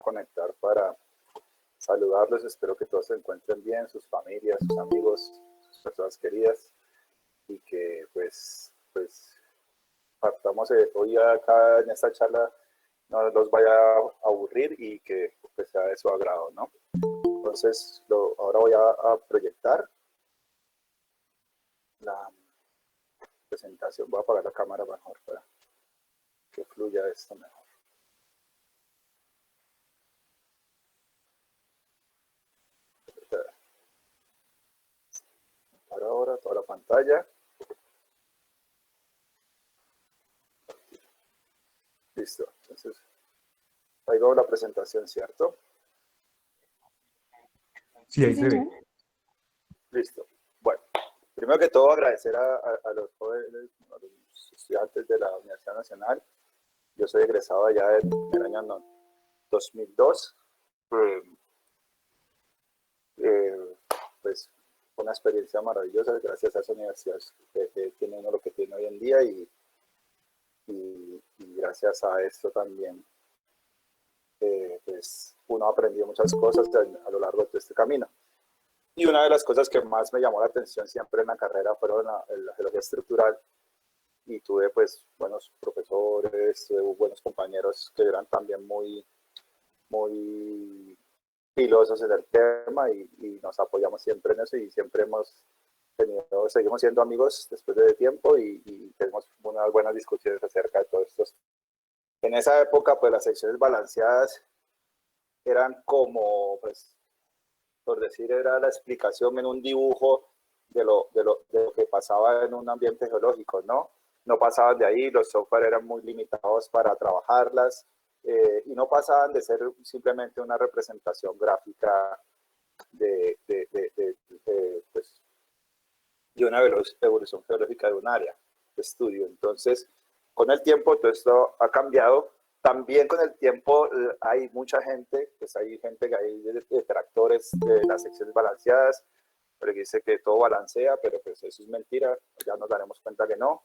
conectar para saludarlos. Espero que todos se encuentren bien, sus familias, sus amigos, sus personas queridas, y que pues partamos hoy acá en esta charla no los vaya a aburrir y que pues, sea de su agrado, ¿no? Entonces, ahora voy a proyectar la presentación. Voy a apagar la cámara mejor para que fluya esto mejor. Para ahora toda la pantalla. Listo. Entonces, ahí veo la presentación, ¿cierto? Sí, ahí se ve. Listo. Bueno, primero que todo agradecer a los jóvenes, a los estudiantes de la Universidad Nacional. Yo soy egresado allá en el año 2002. Pues una experiencia maravillosa, gracias a esa universidad tiene uno lo que tiene hoy en día, y gracias a esto también pues uno ha aprendido muchas cosas a lo largo de este camino. Y una de las cosas que más me llamó la atención siempre en la carrera fueron la geología estructural, y tuve pues buenos profesores, buenos compañeros que eran también muy filosos en el tema, y nos apoyamos siempre en eso, y siempre seguimos siendo amigos después de tiempo, y tenemos unas buenas discusiones acerca de todos estos. En esa época, pues las secciones balanceadas eran como, pues, por decir, era la explicación en un dibujo de lo que pasaba en un ambiente geológico, ¿no? No pasaban de ahí, los software eran muy limitados para trabajarlas, y no pasaban de ser simplemente una representación gráfica pues, de una evolución geológica de un área de estudio. Entonces, con el tiempo todo esto ha cambiado. También con el tiempo hay mucha gente, pues hay gente que hay detractores de las secciones balanceadas, porque dice que todo balancea, pero pues eso es mentira, ya nos daremos cuenta que no.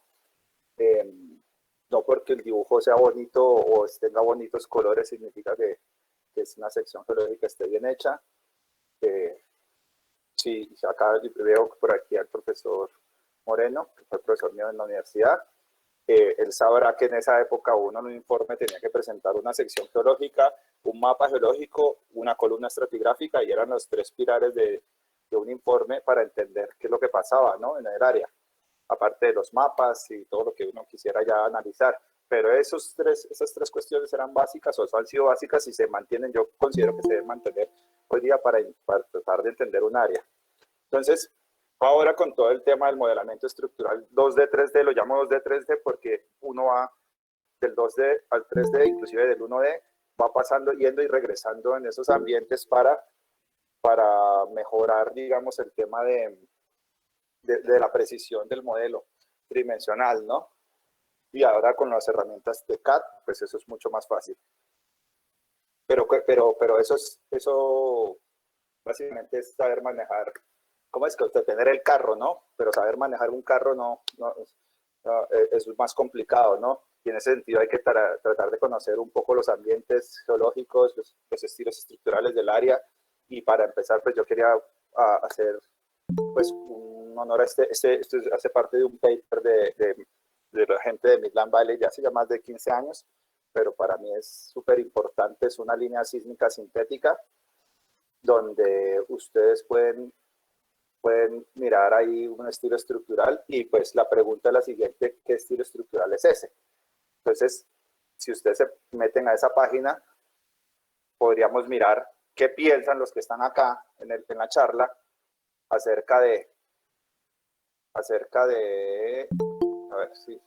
No porque el dibujo sea bonito o tenga bonitos colores significa que es una sección geológica esté bien hecha. Sí, acá veo por aquí al profesor Moreno, que fue profesor mío en la universidad. Él sabrá que en esa época uno en un informe tenía que presentar una sección geológica, un mapa geológico, una columna estratigráfica, y eran los tres pilares de un informe para entender qué es lo que pasaba, ¿no?, en el área, aparte de los mapas y todo lo que uno quisiera ya analizar. Pero esas tres cuestiones eran básicas, o han sido básicas, y se mantienen. Yo considero que se deben mantener hoy día para tratar de entender un área. Entonces, ahora con todo el tema del modelamiento estructural 2D, 3D, lo llamo 2D, 3D porque uno va del 2D al 3D, inclusive del 1D, va pasando, yendo y regresando en esos ambientes para mejorar, digamos, el tema de la precisión del modelo tridimensional, ¿no? Y ahora con las herramientas de CAD, pues eso es mucho más fácil. Pero eso básicamente es saber manejar. ¿Cómo es que usted tener el carro, no? Pero saber manejar un carro no es más complicado, ¿no? Y en ese sentido hay que tratar de conocer un poco los ambientes geológicos, los estilos estructurales del área. Y para empezar, pues yo quería hacer pues un honor a esto hace parte de un paper de la gente de Midland Valley ya hace ya más de 15 años, pero para mí es súper importante. Es una línea sísmica sintética donde ustedes pueden mirar ahí un estilo estructural, y pues la pregunta es la siguiente: ¿qué estilo estructural es ese? Entonces, si ustedes se meten a esa página, podríamos mirar qué piensan los que están acá en la charla acerca de, a ver si,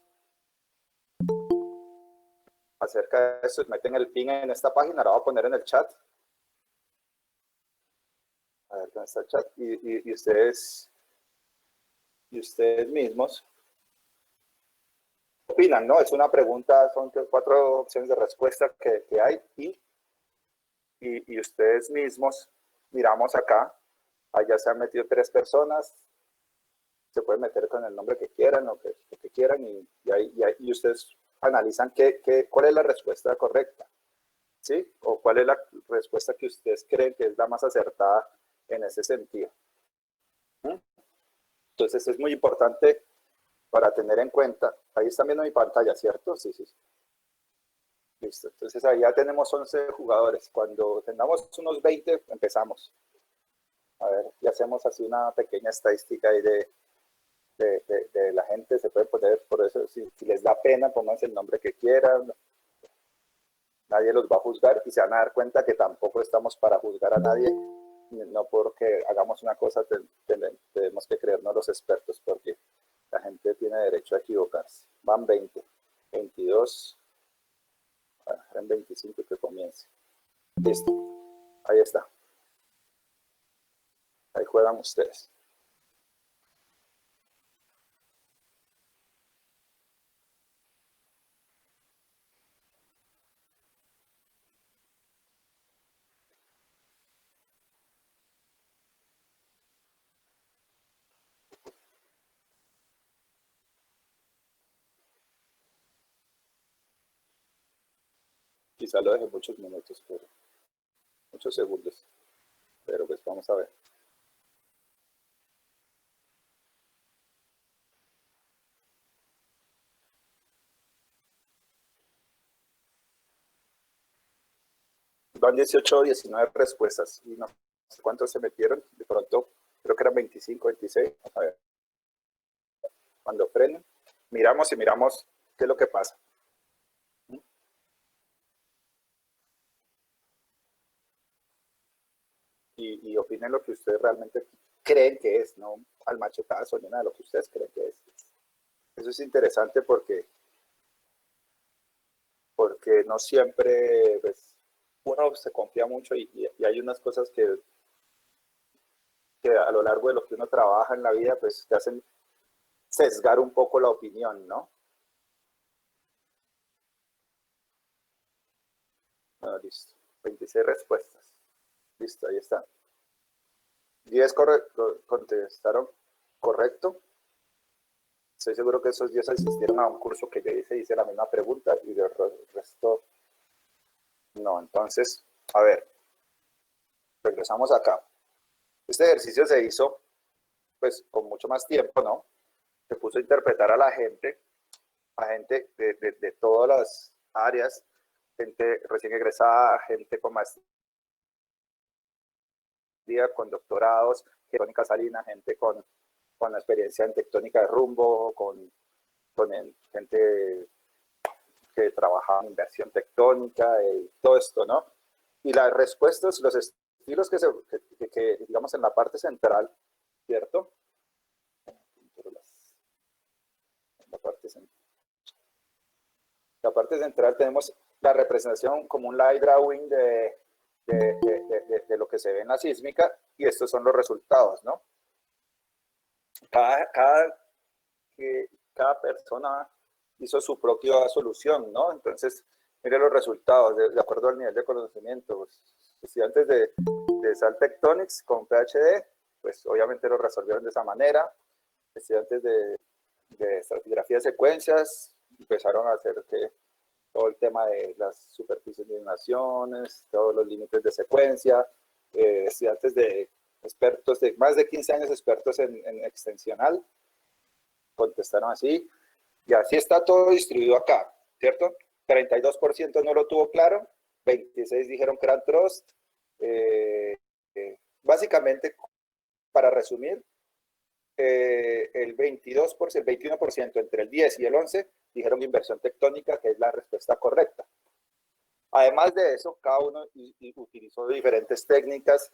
acerca de eso. Meten el pin en esta página, la voy a poner en el chat. A ver, ¿dónde está el chat? Y ustedes mismos opinan, ¿no? Es una pregunta, son 4 opciones de respuesta que hay, y ustedes mismos miramos acá. Allá se han metido 3 personas, se pueden meter con el nombre que quieran o que quieran, y ustedes analizan cuál es la respuesta correcta. ¿sí? ¿O cuál es la respuesta que ustedes creen que es la más acertada en ese sentido? ¿Mm? Entonces es muy importante para tener en cuenta. Ahí están viendo mi pantalla, ¿cierto? Sí, sí. Listo. Entonces ahí ya tenemos 11 jugadores. Cuando tengamos unos 20, empezamos. A ver, y hacemos así una pequeña estadística ahí de la gente. Se puede poner, por eso, si les da pena, pónganse el nombre que quieran. Nadie los va a juzgar y se van a dar cuenta que tampoco estamos para juzgar a nadie. No porque hagamos una cosa tenemos que creernos los expertos, porque la gente tiene derecho a equivocarse. Van 20, 22, en 25 que comience. Listo, ahí está. Ahí juegan ustedes. Quizá lo deje muchos minutos, pero muchos segundos. Pero pues vamos a ver. Van 18 o 19 respuestas y no sé cuántos se metieron. De pronto, creo que eran 25, 26. A ver, cuando frenen, miramos y miramos qué es lo que pasa. Y opinen lo que ustedes realmente creen que es, no al machetazo ni nada, lo que ustedes creen que es. Eso es interesante porque no siempre pues, uno se confía mucho y hay unas cosas que a lo largo de lo que uno trabaja en la vida pues te hacen sesgar un poco la opinión, ¿no? Bueno, listo. 26 respuestas. Listo, ahí está. 10 contestaron correcto. Estoy seguro que esos 10 asistieron a un curso que yo hice la misma pregunta y del resto no. Entonces, a ver, regresamos acá. Este ejercicio se hizo pues con mucho más tiempo, ¿no? Se puso a interpretar a gente de todas las áreas, gente recién egresada, gente con maestría, con doctorados, tectónica salina, gente con experiencia en tectónica de rumbo, con gente que trabajaba en inversión tectónica, todo esto, ¿no? Y las respuestas, los estilos que digamos, en la parte central, ¿cierto? La parte central tenemos la representación como un light drawing de lo que se ve en la sísmica y estos son los resultados, ¿no? Cada, cada, cada persona hizo su propia solución, ¿no? Entonces, mire los resultados de acuerdo al nivel de conocimiento. Pues, estudiantes de Salt Tectonics con PhD, pues obviamente lo resolvieron de esa manera. Estudiantes de estratigrafía de secuencias empezaron a hacer todo el tema de las superficies de animaciones, todos los límites de secuencia, estudiantes expertos de más de 15 años expertos en extensional, contestaron así, y así está todo distribuido acá, ¿cierto? 32% no lo tuvo claro, 26 dijeron que eran trust. Básicamente, para resumir, el 22%, el 21% entre el 10 y el 11 dijeron inversión tectónica, que es la respuesta correcta. Además de eso, cada uno utilizó diferentes técnicas,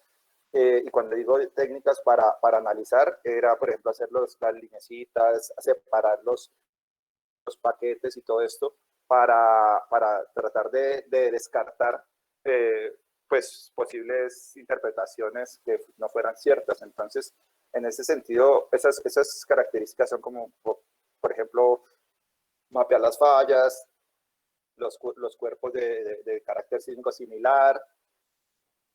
y cuando digo técnicas para analizar, era, por ejemplo, hacer las linecitas, separar los paquetes y todo esto para tratar de descartar pues posibles interpretaciones que no fueran ciertas. Entonces, en ese sentido, esas características son como, por ejemplo, mapear las fallas, los cuerpos de carácter sísmico similar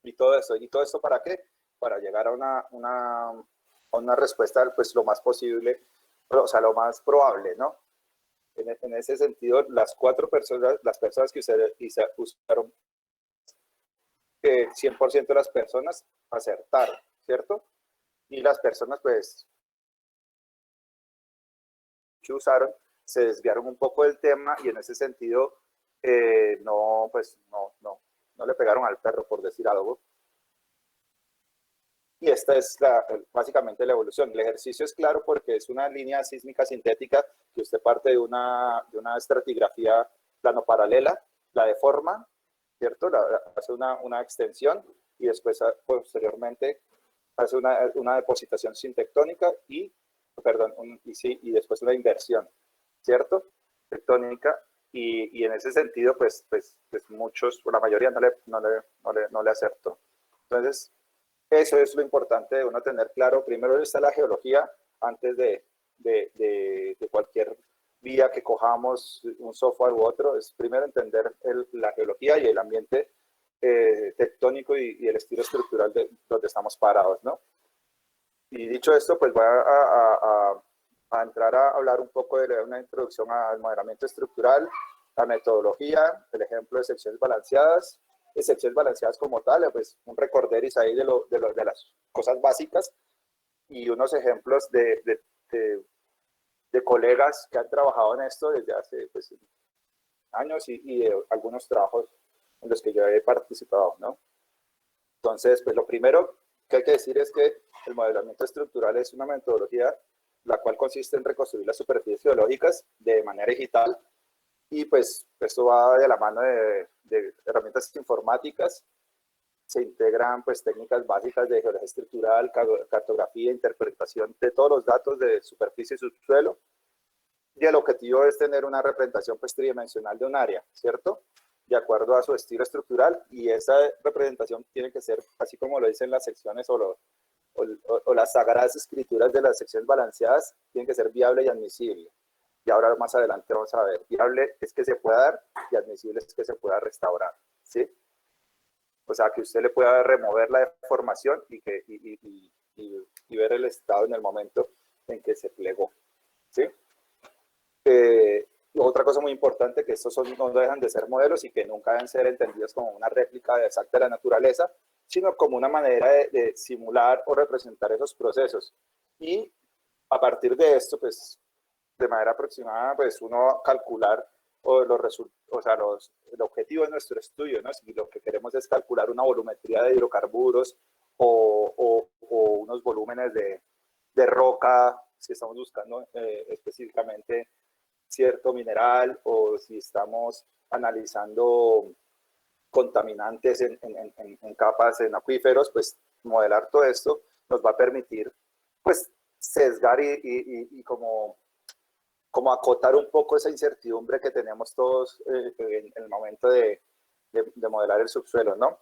y todo eso. ¿Y todo esto para qué? Para llegar a una respuesta pues lo más posible, o sea, lo más probable, ¿no? En ese sentido, las personas que usaron 100% de las personas acertaron, ¿cierto? Y las personas, pues, que usaron, se desviaron un poco del tema y en ese sentido, no, pues, no le pegaron al perro, por decir algo. Y esta es básicamente la evolución. El ejercicio es claro porque es una línea sísmica sintética que usted parte de una estratigrafía plano paralela, la deforma, ¿cierto? Hace una extensión y después posteriormente hace una depositación sintectónica y, perdón, y después una inversión, ¿cierto? Tectónica. Y en ese sentido, pues muchos, la mayoría no le acertó. Entonces, eso es lo importante de uno tener claro. Primero está la geología antes de cualquier vía que cojamos, un software u otro. Es primero entender la geología y el ambiente tectónico y el estilo estructural de donde estamos parados, ¿no? Y dicho esto, pues voy a entrar a hablar un poco de una introducción al modelamiento estructural, la metodología, el ejemplo de secciones balanceadas como tal, pues un recorderis ahí de las cosas básicas y unos ejemplos de colegas que han trabajado en esto desde hace pues, años y de algunos trabajos en los que yo he participado, ¿no? Entonces, pues lo primero que hay que decir es que el modelamiento estructural es una metodología la cual consiste en reconstruir las superficies geológicas de manera digital y pues esto va de la mano de herramientas informáticas. Se integran pues técnicas básicas de geología estructural, cartografía, interpretación de todos los datos de superficie y subsuelo. Y el objetivo es tener una representación pues tridimensional de un área, ¿cierto? De acuerdo a su estilo estructural y esa representación tiene que ser, así como lo dicen las secciones o las sagradas escrituras de las secciones balanceadas, tiene que ser viable y admisible. Y ahora más adelante vamos a ver, viable es que se pueda dar y admisible es que se pueda restaurar, ¿sí? O sea, que usted le pueda remover la deformación y ver el estado en el momento en que se plegó, ¿sí? Otra cosa muy importante, que estos no dejan de ser modelos y que nunca deben ser entendidos como una réplica exacta de la naturaleza, sino como una manera de simular o representar esos procesos. Y a partir de esto, pues, de manera aproximada, pues uno calcular el objetivo de nuestro estudio, ¿no? Si lo que queremos es calcular una volumetría de hidrocarburos o unos volúmenes de roca, si estamos buscando específicamente cierto mineral o si estamos analizando contaminantes en capas, en acuíferos, pues modelar todo esto nos va a permitir pues sesgar y como acotar un poco esa incertidumbre que tenemos todos en el momento de modelar el subsuelo, ¿no?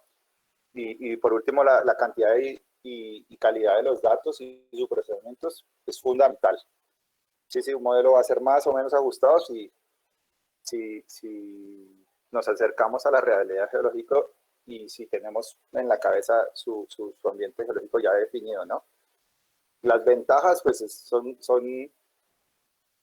Y por último, la cantidad y calidad de los datos y sus procedimientos es fundamental. Sí, un modelo va a ser más o menos ajustado si nos acercamos a la realidad geológica y si tenemos en la cabeza su ambiente geológico ya definido, ¿no? Las ventajas, pues, son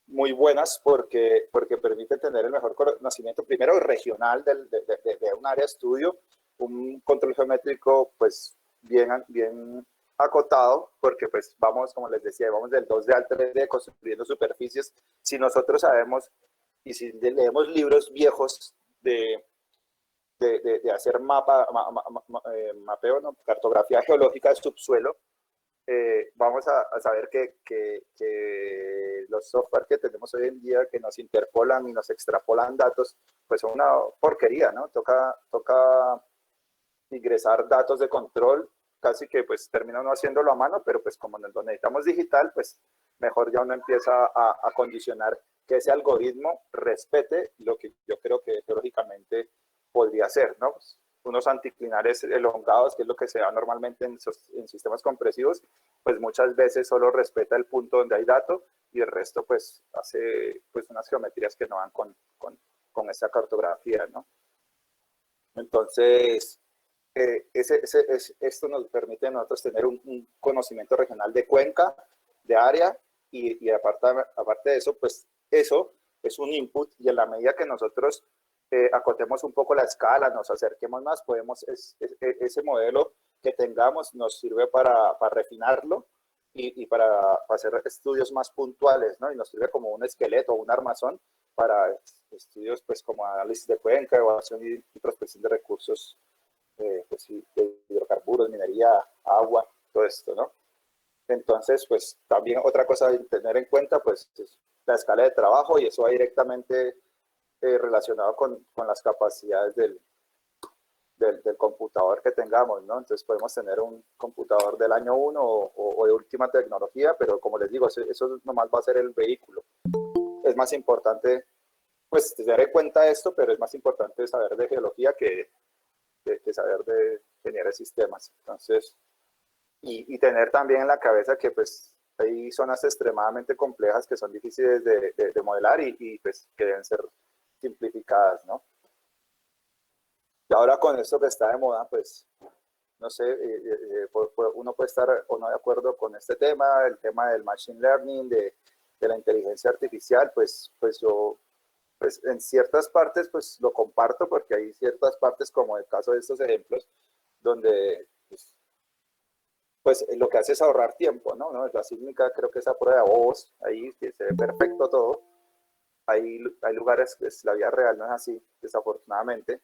muy buenas porque permite tener el mejor conocimiento, primero regional de un área de estudio, un control geométrico pues bien acotado, porque pues vamos, como les decía, vamos del 2D al 3D construyendo superficies. Si nosotros sabemos y si leemos libros viejos de hacer mapeo, ¿no? Cartografía geológica de subsuelo, vamos a saber que los software que tenemos hoy en día que nos interpolan y nos extrapolan datos, pues son una porquería, ¿no? Toca ingresar datos de control, casi que pues termina uno haciéndolo a mano, pero pues como lo necesitamos digital, pues mejor ya uno empieza a condicionar que ese algoritmo respete lo que yo creo que geológicamente podría ser, ¿no? Pues, unos anticlinales elongados, que es lo que se da normalmente en sistemas compresivos, pues muchas veces solo respeta el punto donde hay dato y el resto pues hace pues unas geometrías que no van con esa cartografía, ¿no? Entonces, esto nos permite a nosotros tener un conocimiento regional de cuenca, de área, y aparte de eso, pues eso es un input y en la medida que nosotros acotemos un poco la escala, nos acerquemos más, podemos, ese modelo que tengamos nos sirve para refinarlo y para hacer estudios más puntuales, ¿no? Y nos sirve como un esqueleto, un armazón para estudios pues como análisis de cuenca, evaluación y prospección de recursos, pues, de hidrocarburos, minería, agua, todo esto, ¿no? Entonces, pues también otra cosa a tener en cuenta, pues es la escala de trabajo, y eso va directamente relacionado con las capacidades del computador que tengamos, ¿no? Entonces podemos tener un computador del año 1 o de última tecnología, pero como les digo, eso nomás va a ser el vehículo. Es más importante, pues, tener en cuenta esto, pero es más importante saber de geología que saber de ingeniería de sistemas. Entonces, y tener también en la cabeza que pues hay zonas extremadamente complejas que son difíciles de modelar y pues que deben ser simplificadas, ¿no? Y ahora con esto que está de moda, pues no sé, uno puede estar o no de acuerdo con este tema, el tema del machine learning, de la inteligencia artificial, pues yo pues en ciertas partes pues lo comparto, porque hay ciertas partes como el caso de estos ejemplos donde pues lo que hace es ahorrar tiempo, ¿no? ¿No? La sísmica, creo que esa prueba de voz, ahí que se ve perfecto todo. Hay lugares que la vida real no es así, desafortunadamente.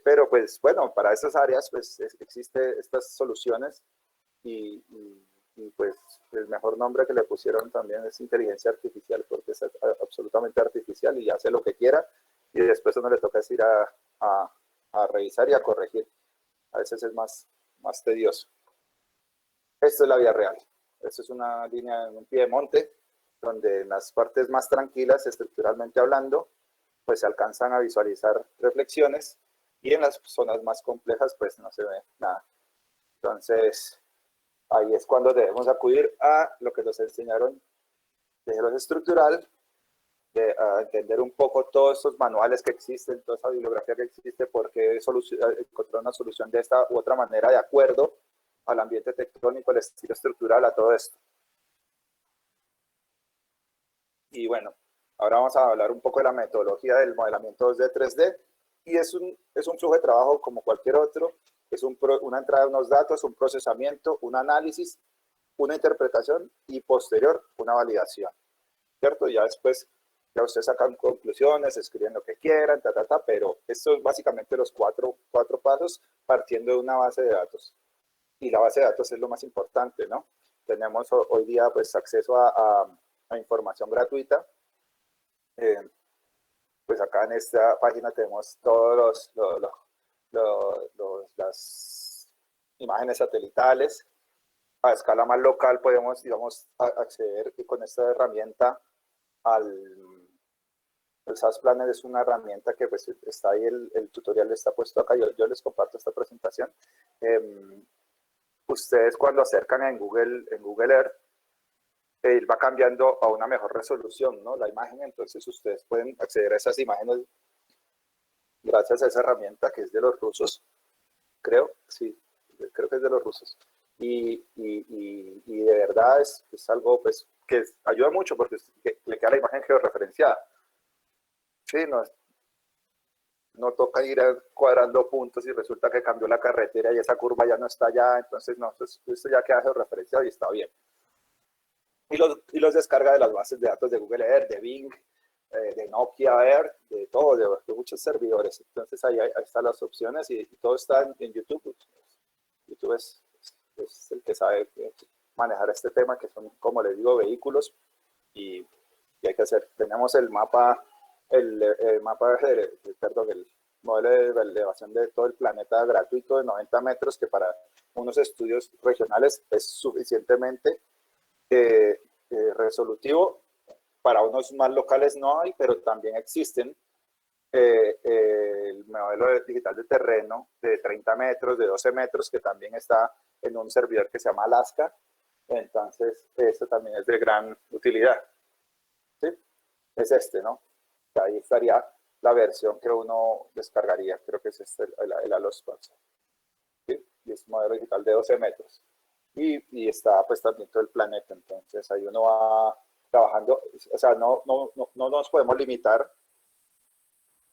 Pero pues bueno, para esas áreas pues existen estas soluciones y pues el mejor nombre que le pusieron también es inteligencia artificial, porque es absolutamente artificial y hace lo que quiera, y después uno le toca ir a revisar y a corregir. A veces es más tedioso. Esto es la vía real. Esto es una línea en un pie de monte, donde en las partes más tranquilas, estructuralmente hablando, pues se alcanzan a visualizar reflexiones, y en las zonas más complejas pues no se ve nada. Entonces, ahí es cuando debemos acudir a lo que nos enseñaron de geología estructural, a entender un poco todos estos manuales que existen, toda esa bibliografía que existe, porque encontrar una solución de esta u otra manera de acuerdo al ambiente tectónico, al estilo estructural, a todo esto. Y bueno, ahora vamos a hablar un poco de la metodología del modelamiento 2D, 3D, y es un flujo de trabajo como cualquier otro. Es una entrada de unos datos, un procesamiento, un análisis, una interpretación y posterior una validación, ¿cierto? Ya después, ya ustedes sacan conclusiones, escriben lo que quieran, pero esto es básicamente los cuatro pasos partiendo de una base de datos. Y la base de datos es lo más importante, ¿no? Tenemos hoy día pues acceso a información gratuita. Pues acá en esta página tenemos todos las imágenes satelitales. A escala más local podemos, digamos, acceder con esta herramienta el SAS Planner. Es una herramienta que pues está ahí, el tutorial está puesto acá, yo les comparto esta presentación. Ustedes cuando acercan en Google Earth, va cambiando a una mejor resolución, ¿no? La imagen, entonces ustedes pueden acceder a esas imágenes gracias a esa herramienta que es de los rusos, creo, sí, creo que es de los rusos. Y de verdad es algo pues, que ayuda mucho, porque le queda la imagen georreferenciada. Sí, no toca ir cuadrando puntos y resulta que cambió la carretera y esa curva ya no está allá, entonces no, esto ya queda georreferenciado y está bien. Y los descarga de las bases de datos de Google Earth, de Bing, de Nokia Earth, de todo, de muchos servidores. Entonces ahí están las opciones, y todo está en YouTube. YouTube es el que sabe manejar este tema, que son, como les digo, vehículos, y hay que hacer. Tenemos el mapa, perdón, el modelo de elevación de todo el planeta gratuito de 90 metros, que para unos estudios regionales es suficientemente resolutivo. Para unos más locales no hay, pero también existen. El modelo digital de terreno de 30 metros, de 12 metros, que también está en un servidor que se llama Alaska. Entonces, esto también es de gran utilidad. ¿Sí? Es este, ¿no? Ahí estaría la versión que uno descargaría. Creo que es este, el Alospace. ¿Sí? Y es un modelo digital de 12 metros. Y está pues también todo el planeta. Entonces, ahí uno va trabajando. O sea, no nos podemos limitar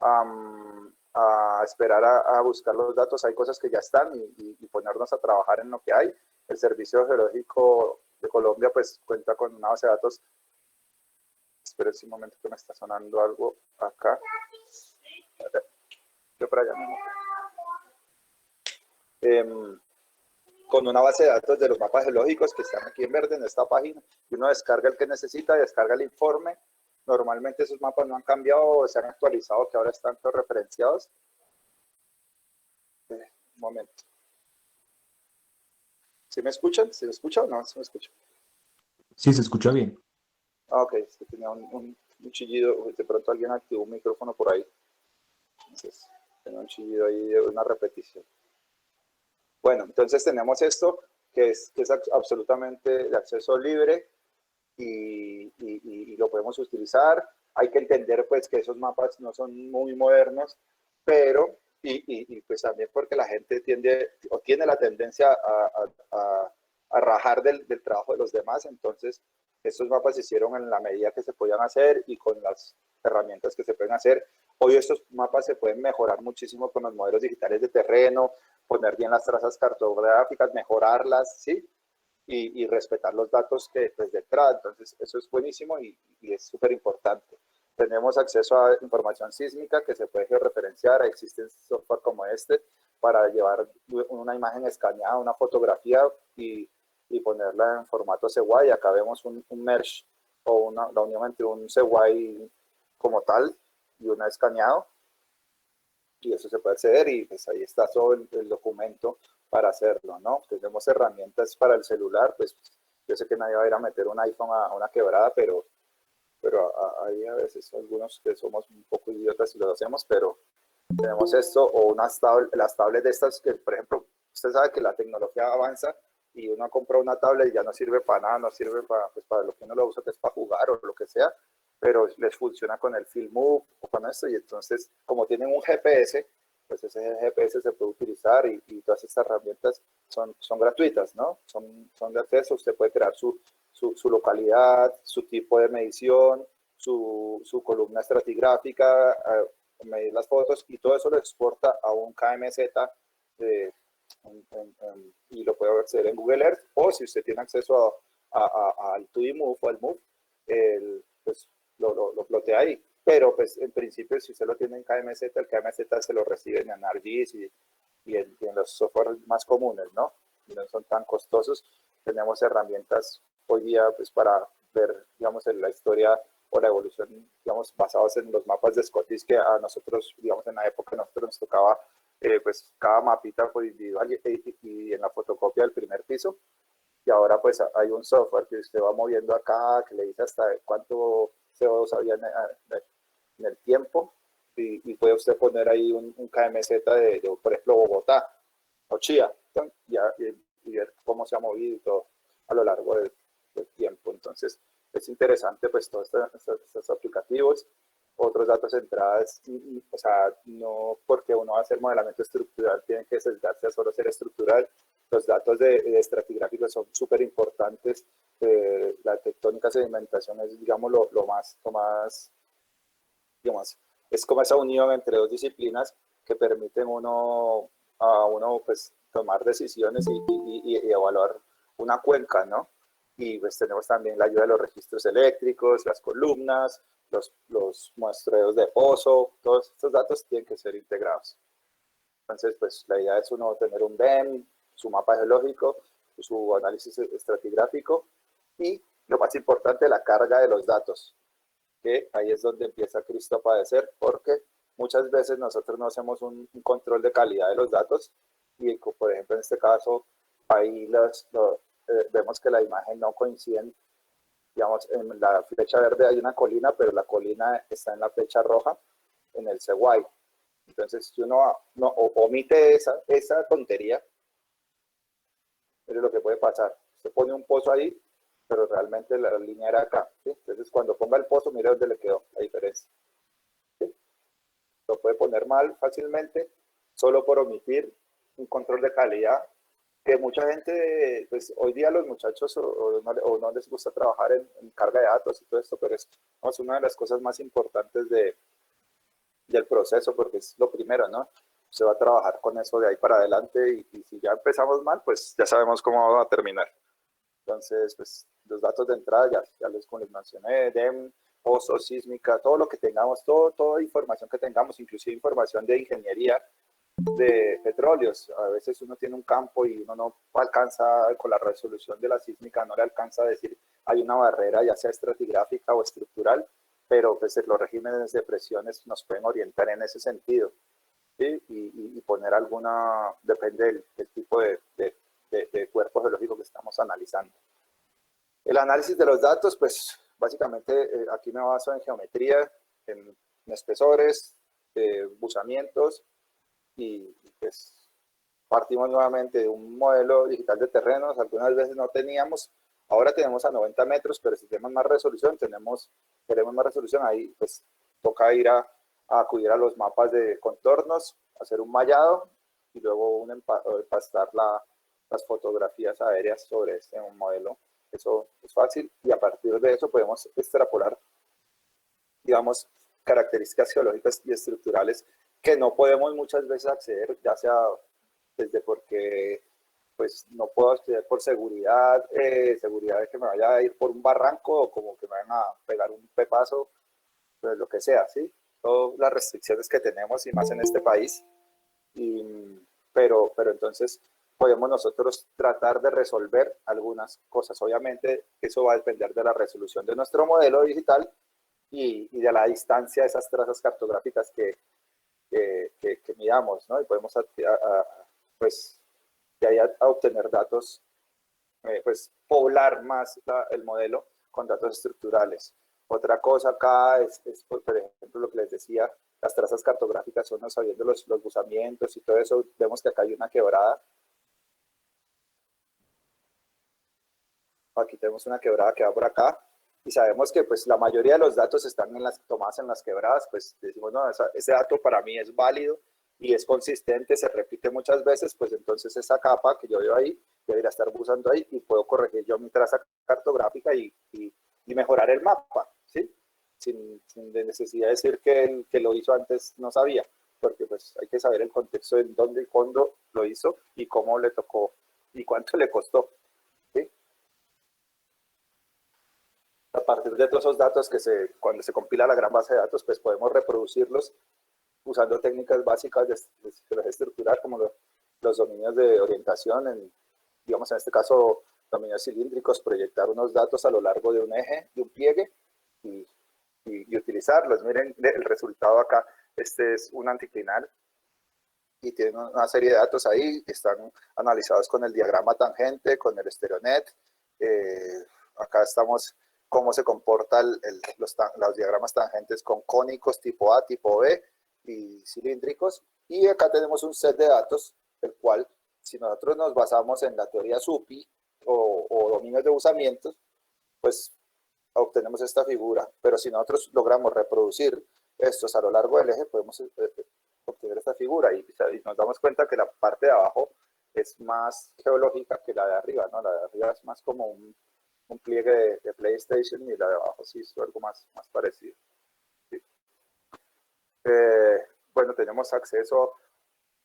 a esperar a buscar los datos. Hay cosas que ya están y ponernos a trabajar en lo que hay. El Servicio Geológico de Colombia pues cuenta con una base de datos. Espérense un momento que me está sonando algo acá. Yo para allá mismo. Con una base de datos de los mapas geológicos que están aquí en verde en esta página, y uno descarga el que necesita, descarga el informe. Normalmente esos mapas no han cambiado o se han actualizado, que ahora están todos referenciados. Un momento. ¿Sí me escuchan? ¿Sí me escuchan o no? ¿Sí me escuchan? Sí, se escucha bien. Ok, es que tenía un chillido, de pronto alguien activó un micrófono por ahí. Entonces, tenía un chillido ahí de una repetición. Bueno, entonces tenemos esto, que es absolutamente de acceso libre y lo podemos utilizar. Hay que entender pues que esos mapas no son muy modernos, pero, pues también porque la gente tiende o tiene la tendencia a rajar del trabajo de los demás, entonces estos mapas se hicieron en la medida que se podían hacer y con las herramientas que se pueden hacer. Hoy estos mapas se pueden mejorar muchísimo con los modelos digitales de terreno, poner bien las trazas cartográficas, mejorarlas, ¿sí? Y respetar los datos que pues detrás. Entonces, eso es buenísimo y es súper importante. Tenemos acceso a información sísmica que se puede georreferenciar. Existen software como este para llevar una imagen escaneada, una fotografía y ponerla en formato CWI. Acá vemos un merge o la unión entre un CWI como tal y un escaneado. Y eso se puede acceder y pues ahí está todo el documento para hacerlo, ¿no? Tenemos herramientas para el celular, pues yo sé que nadie va a ir a meter un iPhone a una quebrada, pero hay a veces algunos que somos un poco idiotas y lo hacemos, pero tenemos esto o las tablets de estas que, por ejemplo, usted sabe que la tecnología avanza y uno compra una tablet y ya no sirve para nada, no sirve pues, para lo que uno lo usa, que es para jugar o lo que sea, pero les funciona con el Field Move o con esto y entonces como tienen un GPS, pues ese GPS se puede utilizar y todas estas herramientas son gratuitas, ¿no? Son de acceso, usted puede crear su localidad, su tipo de medición, su columna estratigráfica, medir las fotos y todo eso lo exporta a un KMZ y lo puede acceder en Google Earth o si usted tiene acceso al 2D Move o al Move, pues lo plotea ahí. Pero pues en principio si usted lo tiene en KMZ, el KMZ se lo recibe en ArcGIS y en los softwares más comunes, ¿no? Y no son tan costosos. Tenemos herramientas hoy día pues para ver, digamos, en la historia o la evolución, digamos, basados en los mapas de Scottish que a nosotros, digamos, en la época nosotros nos tocaba pues cada mapita por individual y en la fotocopia del primer piso. Y ahora pues hay un software que usted va moviendo acá, que le dice hasta cuánto CO2 había en el tiempo y puede usted poner ahí un KMZ por ejemplo, Bogotá o Chía y ver cómo se ha movido y todo a lo largo del tiempo. Entonces, es interesante pues todos estos aplicativos. Otros datos de entradas, o sea, no porque uno va a hacer modelamiento estructural tiene que sesgarse a solo ser estructural. Los datos de estratigráficos son súper importantes. La tectónica sedimentación es, digamos, lo más, digamos, es como esa unión entre dos disciplinas que permiten a uno pues tomar decisiones y evaluar una cuenca, ¿no? Y pues tenemos también la ayuda de los registros eléctricos, las columnas, los muestreos de pozo, todos estos datos tienen que ser integrados. Entonces, pues la idea es uno tener un BEM, su mapa geológico, su análisis estratigráfico y lo más importante, la carga de los datos, que ahí es donde empieza Cristo a padecer, porque muchas veces nosotros no hacemos un control de calidad de los datos y, por ejemplo, en este caso, ahí vemos que la imagen no coincide. Digamos, en la flecha verde hay una colina, pero la colina está en la flecha roja en el CWI. Entonces, si uno no omite esa tontería, es lo que puede pasar. Se pone un pozo ahí, pero realmente la línea era acá. ¿Sí? Entonces, cuando ponga el pozo, mire dónde le quedó la diferencia. ¿Sí? Lo puede poner mal fácilmente, solo por omitir un control de calidad que mucha gente, pues hoy día los muchachos o no les gusta trabajar en carga de datos y todo esto, pero es una de las cosas más importantes del proceso, porque es lo primero, ¿no? Se va a trabajar con eso de ahí para adelante y si ya empezamos mal, pues ya sabemos cómo va a terminar. Entonces, pues los datos de entrada ya como les mencioné, DEM, pozo, sísmica, todo lo que tengamos, toda información que tengamos, inclusive información de ingeniería de petróleos. A veces uno tiene un campo y uno no alcanza con la resolución de la sísmica, no le alcanza a decir hay una barrera ya sea estratigráfica o estructural, pero pues los regímenes de presiones nos pueden orientar en ese sentido, ¿sí? Y poner alguna, depende del tipo de cuerpo geológico que estamos analizando. El análisis de los datos, pues básicamente aquí me baso en geometría, en espesores, buzamientos y pues partimos nuevamente de un modelo digital de terrenos. Algunas veces no teníamos, ahora tenemos a 90 metros, pero si tenemos más resolución, queremos más resolución, ahí pues toca ir a acudir a los mapas de contornos, hacer un mallado y luego empastar las fotografías aéreas sobre este modelo. Eso es fácil y a partir de eso podemos extrapolar, digamos, características geológicas y estructurales que no podemos muchas veces acceder, ya sea desde porque pues no puedo acceder por seguridad, seguridad de que me vaya a ir por un barranco o como que me vayan a pegar un pepazo, pues lo que sea, ¿sí? Todas las restricciones que tenemos y más en este país. Pero entonces podemos nosotros tratar de resolver algunas cosas. Obviamente eso va a depender de la resolución de nuestro modelo digital y de la distancia de esas trazas cartográficas que midamos, ¿no? Y podemos pues de ahí a obtener datos, pues poblar más el modelo con datos estructurales. Otra cosa acá es, por ejemplo, lo que les decía, las trazas cartográficas, uno sabiendo los buzamientos y todo eso, vemos que acá hay una quebrada. Aquí tenemos una quebrada que va por acá y sabemos que pues la mayoría de los datos están tomadas en las quebradas, pues decimos, no, ese dato para mí es válido y es consistente, se repite muchas veces, pues entonces esa capa que yo veo ahí, debería estar buscando ahí y puedo corregir yo mi traza cartográfica y mejorar el mapa, ¿sí? Sin necesidad de decir que el que lo hizo antes no sabía, porque pues hay que saber el contexto de dónde y cuándo lo hizo y cómo le tocó y cuánto le costó, ¿sí? A partir de todos esos datos cuando se compila la gran base de datos, pues podemos reproducirlos usando técnicas básicas de geología estructural como los dominios de orientación, digamos en este caso dominios cilíndricos, proyectar unos datos a lo largo de un eje, de un pliegue y utilizarlos. Miren el resultado acá, este es un anticlinal y tiene una serie de datos ahí, están analizados con el diagrama tangente, con el estereonet. Acá estamos cómo se comportan los diagramas tangentes con cónicos tipo A, tipo B y cilíndricos. Y acá tenemos un set de datos, el cual, si nosotros nos basamos en la teoría SUPI o dominios de buzamientos, pues obtenemos esta figura. Pero si nosotros logramos reproducir estos a lo largo del eje, podemos obtener esta figura y nos damos cuenta que la parte de abajo es más geológica que la de arriba, ¿no? La de arriba es más como un pliegue de PlayStation y la de abajo sí es algo más parecido. Sí. Bueno, tenemos acceso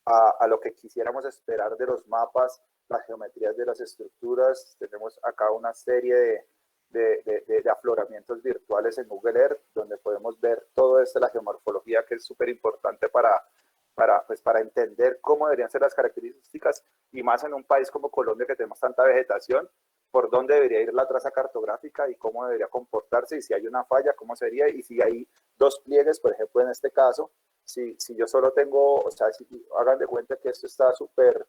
a lo que quisiéramos esperar de los mapas, las geometrías de las estructuras. Tenemos acá una serie de afloramientos virtuales en Google Earth, donde podemos ver todo esto, la geomorfología, que es súper importante para entender cómo deberían ser las características, y más en un país como Colombia, que tenemos tanta vegetación, por dónde debería ir la traza cartográfica y cómo debería comportarse, y si hay una falla, cómo sería, y si hay dos pliegues, por ejemplo, en este caso, si yo solo tengo, o sea, si hagan de cuenta que esto está súper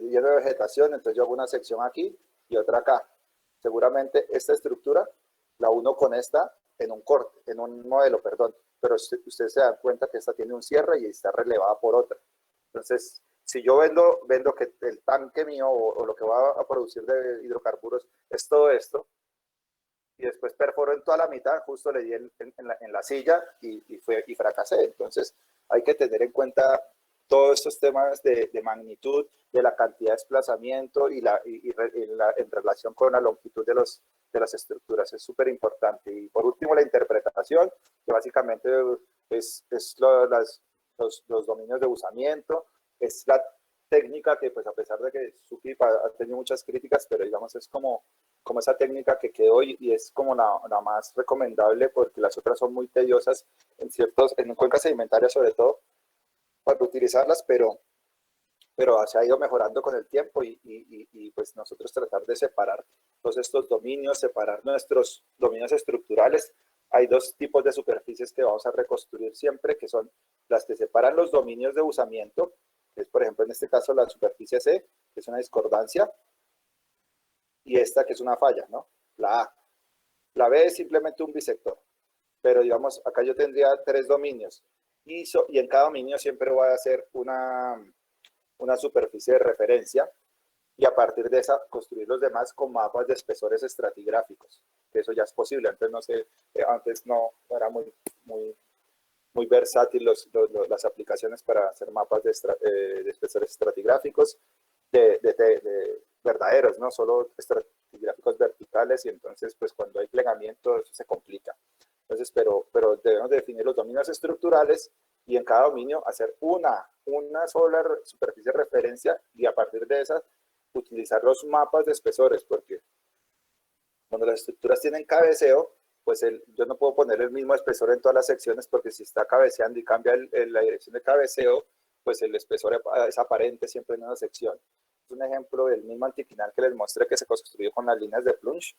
lleno de vegetación, entonces yo hago una sección aquí y otra acá. Seguramente esta estructura la uno con esta en un modelo, perdón, pero ustedes se dan cuenta que esta tiene un cierre y está relevada por otra. Entonces, si yo vendo que el tanque mío o lo que va a producir de hidrocarburos es todo esto, y después perforó en toda la mitad, justo le di en la silla y fracasé. Entonces hay que tener en cuenta todos estos temas de magnitud, de la cantidad de desplazamiento en relación con la longitud de las estructuras. Es súper importante. Y por último, la interpretación, que básicamente es los dominios de usamiento, es la técnica que, pues a pesar de que Suki ha tenido muchas críticas, pero digamos es como esa técnica que quedó y es como la más recomendable, porque las otras son muy tediosas en cuencas sedimentarias sobre todo, para utilizarlas, pero se ha ido mejorando con el tiempo y pues nosotros tratar de separar todos estos dominios, separar nuestros dominios estructurales. Hay dos tipos de superficies que vamos a reconstruir siempre, que son las que separan los dominios de usamiento, que es por ejemplo en este caso la superficie C, que es una discordancia, y esta que es una falla, ¿no? La A. La B es simplemente un bisector, pero digamos, acá yo tendría 3 dominios, y en cada dominio siempre voy a hacer una superficie de referencia, y a partir de esa construir los demás con mapas de espesores estratigráficos, que eso ya es posible. Antes no sé, antes no era muy versátil las aplicaciones para hacer mapas de espesores estratigráficos de verdaderos, no solo estratigráficos verticales, y entonces pues cuando hay plegamiento eso se complica. Entonces, pero debemos definir los dominios estructurales y en cada dominio hacer una sola superficie de referencia, y a partir de esa utilizar los mapas de espesores, porque cuando las estructuras tienen cabeceo, pues yo no puedo poner el mismo espesor en todas las secciones, porque si está cabeceando y cambia la dirección de cabeceo, pues el espesor es aparente siempre en una sección. Es un ejemplo del mismo antiquinal que les mostré, que se construyó con las líneas de Plunge,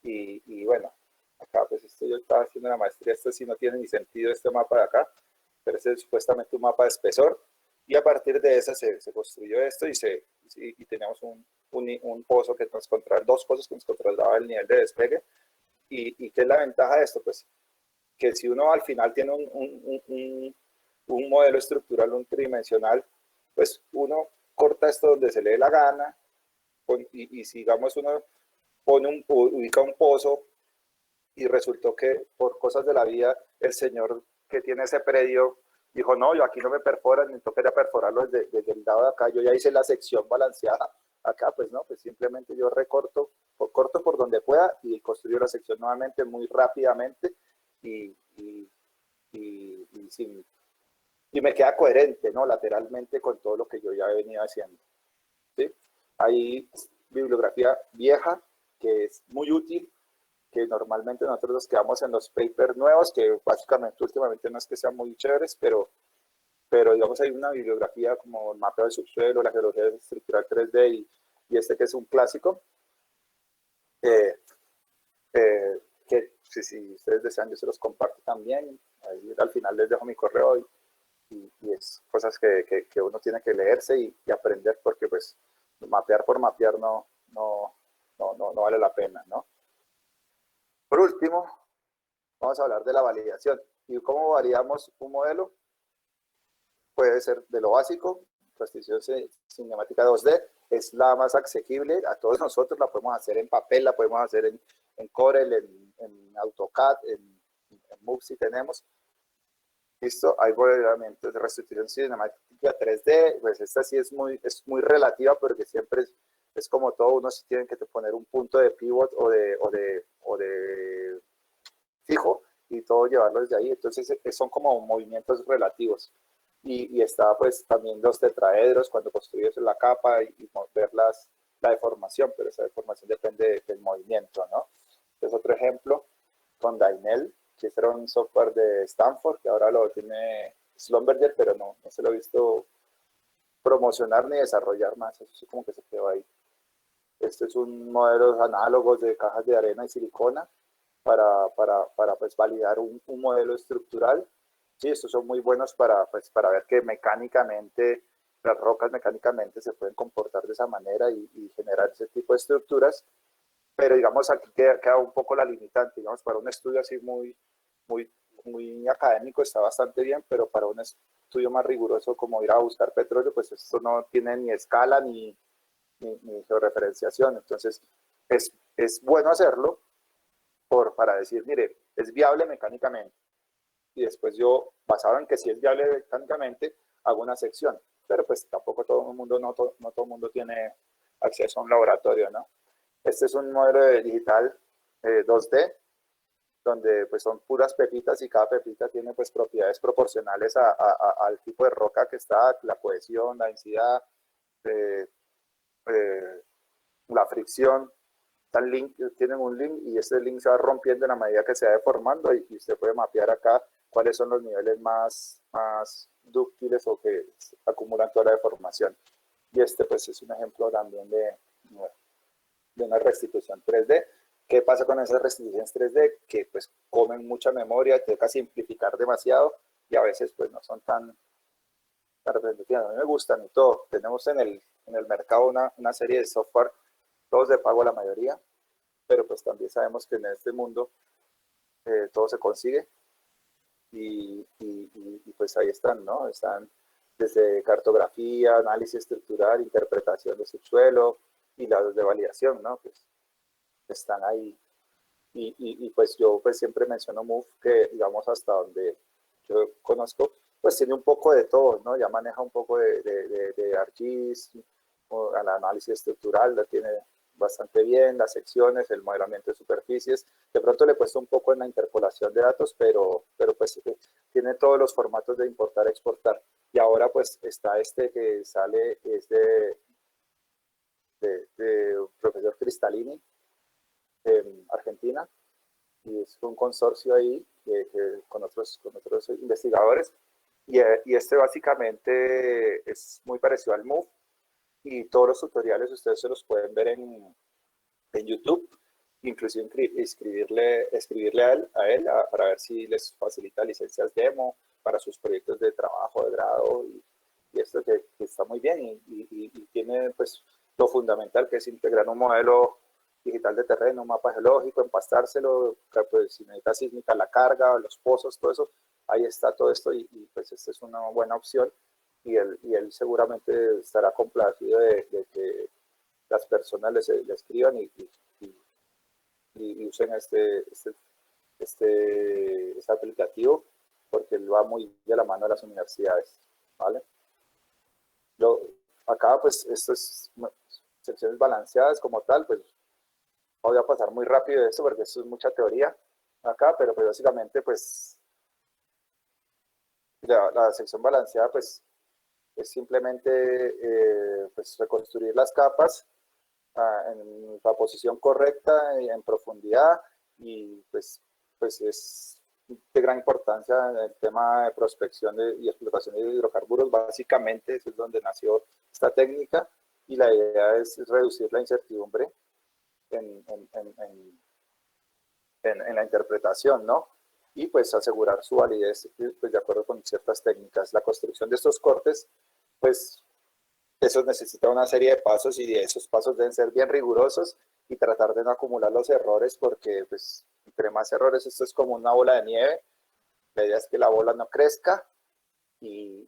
y bueno, acá pues yo estaba haciendo la maestría, esto sí no tiene ni sentido este mapa de acá, pero este es supuestamente un mapa de espesor, y a partir de esa se construyó esto y teníamos un pozo que nos controlaba, 2 pozos que nos controlaban el nivel de despegue. ¿Y qué es la ventaja de esto? Pues que si uno al final tiene un modelo estructural, un tridimensional, pues uno corta esto donde se le dé la gana, y si digamos uno ubica un pozo y resultó que por cosas de la vida el señor que tiene ese predio dijo, no, yo aquí no me perforan, me toca perforarlo desde el lado de acá, yo ya hice la sección balanceada, acá pues no, pues simplemente yo corto por donde pueda y construyo la sección nuevamente muy rápidamente y me queda coherente, ¿no? Lateralmente con todo lo que yo ya he venido haciendo, ¿sí? Hay bibliografía vieja que es muy útil, que normalmente nosotros nos quedamos en los papers nuevos, que básicamente últimamente no es que sean muy chéveres, pero digamos hay una bibliografía como el mapa del subsuelo, la geología estructural 3D y este que es un clásico, que si ustedes desean yo se los comparto también. Ahí al final les dejo mi correo y es cosas que uno tiene que leerse y aprender, porque pues mapear por mapear no vale la pena, ¿no? Por último, vamos a hablar de la validación. ¿Y cómo validamos un modelo? Puede ser de lo básico, restitución cinemática 2D, es la más asequible a todos nosotros, la podemos hacer en papel, la podemos hacer en Corel, en AutoCAD, en Mux si tenemos. Listo, hay herramientas de restitución cinemática 3D, pues esta sí es muy relativa, porque siempre es como todo, uno sí tiene que poner un punto de pivot o de fijo y todo llevarlo desde ahí, entonces son como movimientos relativos. Y está pues también los tetraedros cuando construyes la capa y ver la deformación, pero esa deformación depende del movimiento, ¿no? Es otro ejemplo con Dynel, que era un software de Stanford, que ahora lo tiene Schlumberger, pero no se lo he visto promocionar ni desarrollar más, eso sí como que se quedó ahí. Este es un modelo análogos de cajas de arena y silicona para pues, validar un modelo estructural. Sí, estos son muy buenos para ver que mecánicamente, las rocas mecánicamente se pueden comportar de esa manera y generar ese tipo de estructuras, pero digamos aquí queda un poco la limitante, digamos para un estudio así muy académico está bastante bien, pero para un estudio más riguroso como ir a buscar petróleo, pues esto no tiene ni escala ni georreferenciación, entonces es bueno hacerlo para decir, mire, es viable mecánicamente, y después yo, basado en que sí es viable mecánicamente, hago una sección. Pero pues tampoco todo el mundo, no todo el mundo tiene acceso a un laboratorio, ¿no? Este es un modelo digital 2D, donde pues son puras pepitas y cada pepita tiene pues propiedades proporcionales al tipo de roca que está, la cohesión, la densidad, eh, eh, la fricción. Tienen un link y este link se va rompiendo en la medida que se va deformando y usted puede mapear acá cuáles son los niveles más dúctiles o que acumulan toda la deformación. Y este pues es un ejemplo también de una restitución 3D. ¿Qué pasa con esas restituciones 3D? Que pues comen mucha memoria, te toca simplificar demasiado y a veces pues no son tan representativas. A mí me gustan y todo. Tenemos en el mercado una serie de software, todos de pago la mayoría, pero pues también sabemos que en este mundo todo se consigue y pues ahí están, ¿no? Están desde cartografía, análisis estructural, interpretación de subsuelo y las de validación, ¿no? Pues están ahí. Pues yo pues siempre menciono Move, que digamos hasta donde yo conozco, pues tiene un poco de todo, ¿no? Ya maneja un poco de ArcGIS, el análisis estructural, la tiene bastante bien, las secciones, el modelamiento de superficies. De pronto le cuesta un poco en la interpolación de datos, pero pues tiene todos los formatos de importar, exportar. Y ahora pues está este que sale, es de profesor Cristalini, en Argentina, y es un consorcio ahí con otros investigadores. Y este básicamente es muy parecido al Move, y todos los tutoriales ustedes se los pueden ver en YouTube, inclusive escribirle para ver si les facilita licencias demo para sus proyectos de trabajo, de grado, y esto que está muy bien y tiene pues lo fundamental, que es integrar un modelo digital de terreno, un mapa geológico, empastárselo, pues si necesita sísmica, la carga, los pozos, todo eso, ahí está todo esto y pues esta es una buena opción y él seguramente estará complacido de que las personas le escriban y usen este aplicativo, porque él va muy de la mano de las universidades, ¿vale? Acá pues esto es secciones balanceadas como tal, pues voy a pasar muy rápido de esto porque esto es mucha teoría acá, pero pues básicamente pues la sección balanceada pues es simplemente pues reconstruir las capas en la posición correcta y en profundidad, y pues es de gran importancia en el tema de prospección y explotación de hidrocarburos. Básicamente eso es donde nació esta técnica, y la idea es reducir la incertidumbre en, en, en, en la interpretación, ¿no? Y pues asegurar su validez pues, de acuerdo con ciertas técnicas. La construcción de estos cortes, pues eso necesita una serie de pasos, y esos pasos deben ser bien rigurosos y tratar de no acumular los errores, porque pues entre más errores, esto es como una bola de nieve. La idea es que la bola no crezca y,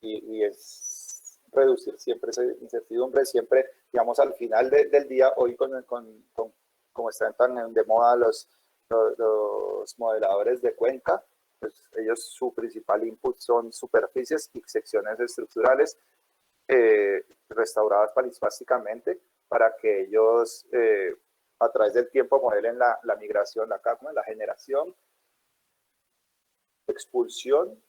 es reducir siempre esa incertidumbre, siempre, digamos, al final del día, hoy como están tan de moda los modeladores de cuenca, pues ellos su principal input son superficies y secciones estructurales restauradas básicamente para que ellos a través del tiempo modelen la migración, la generación, expulsión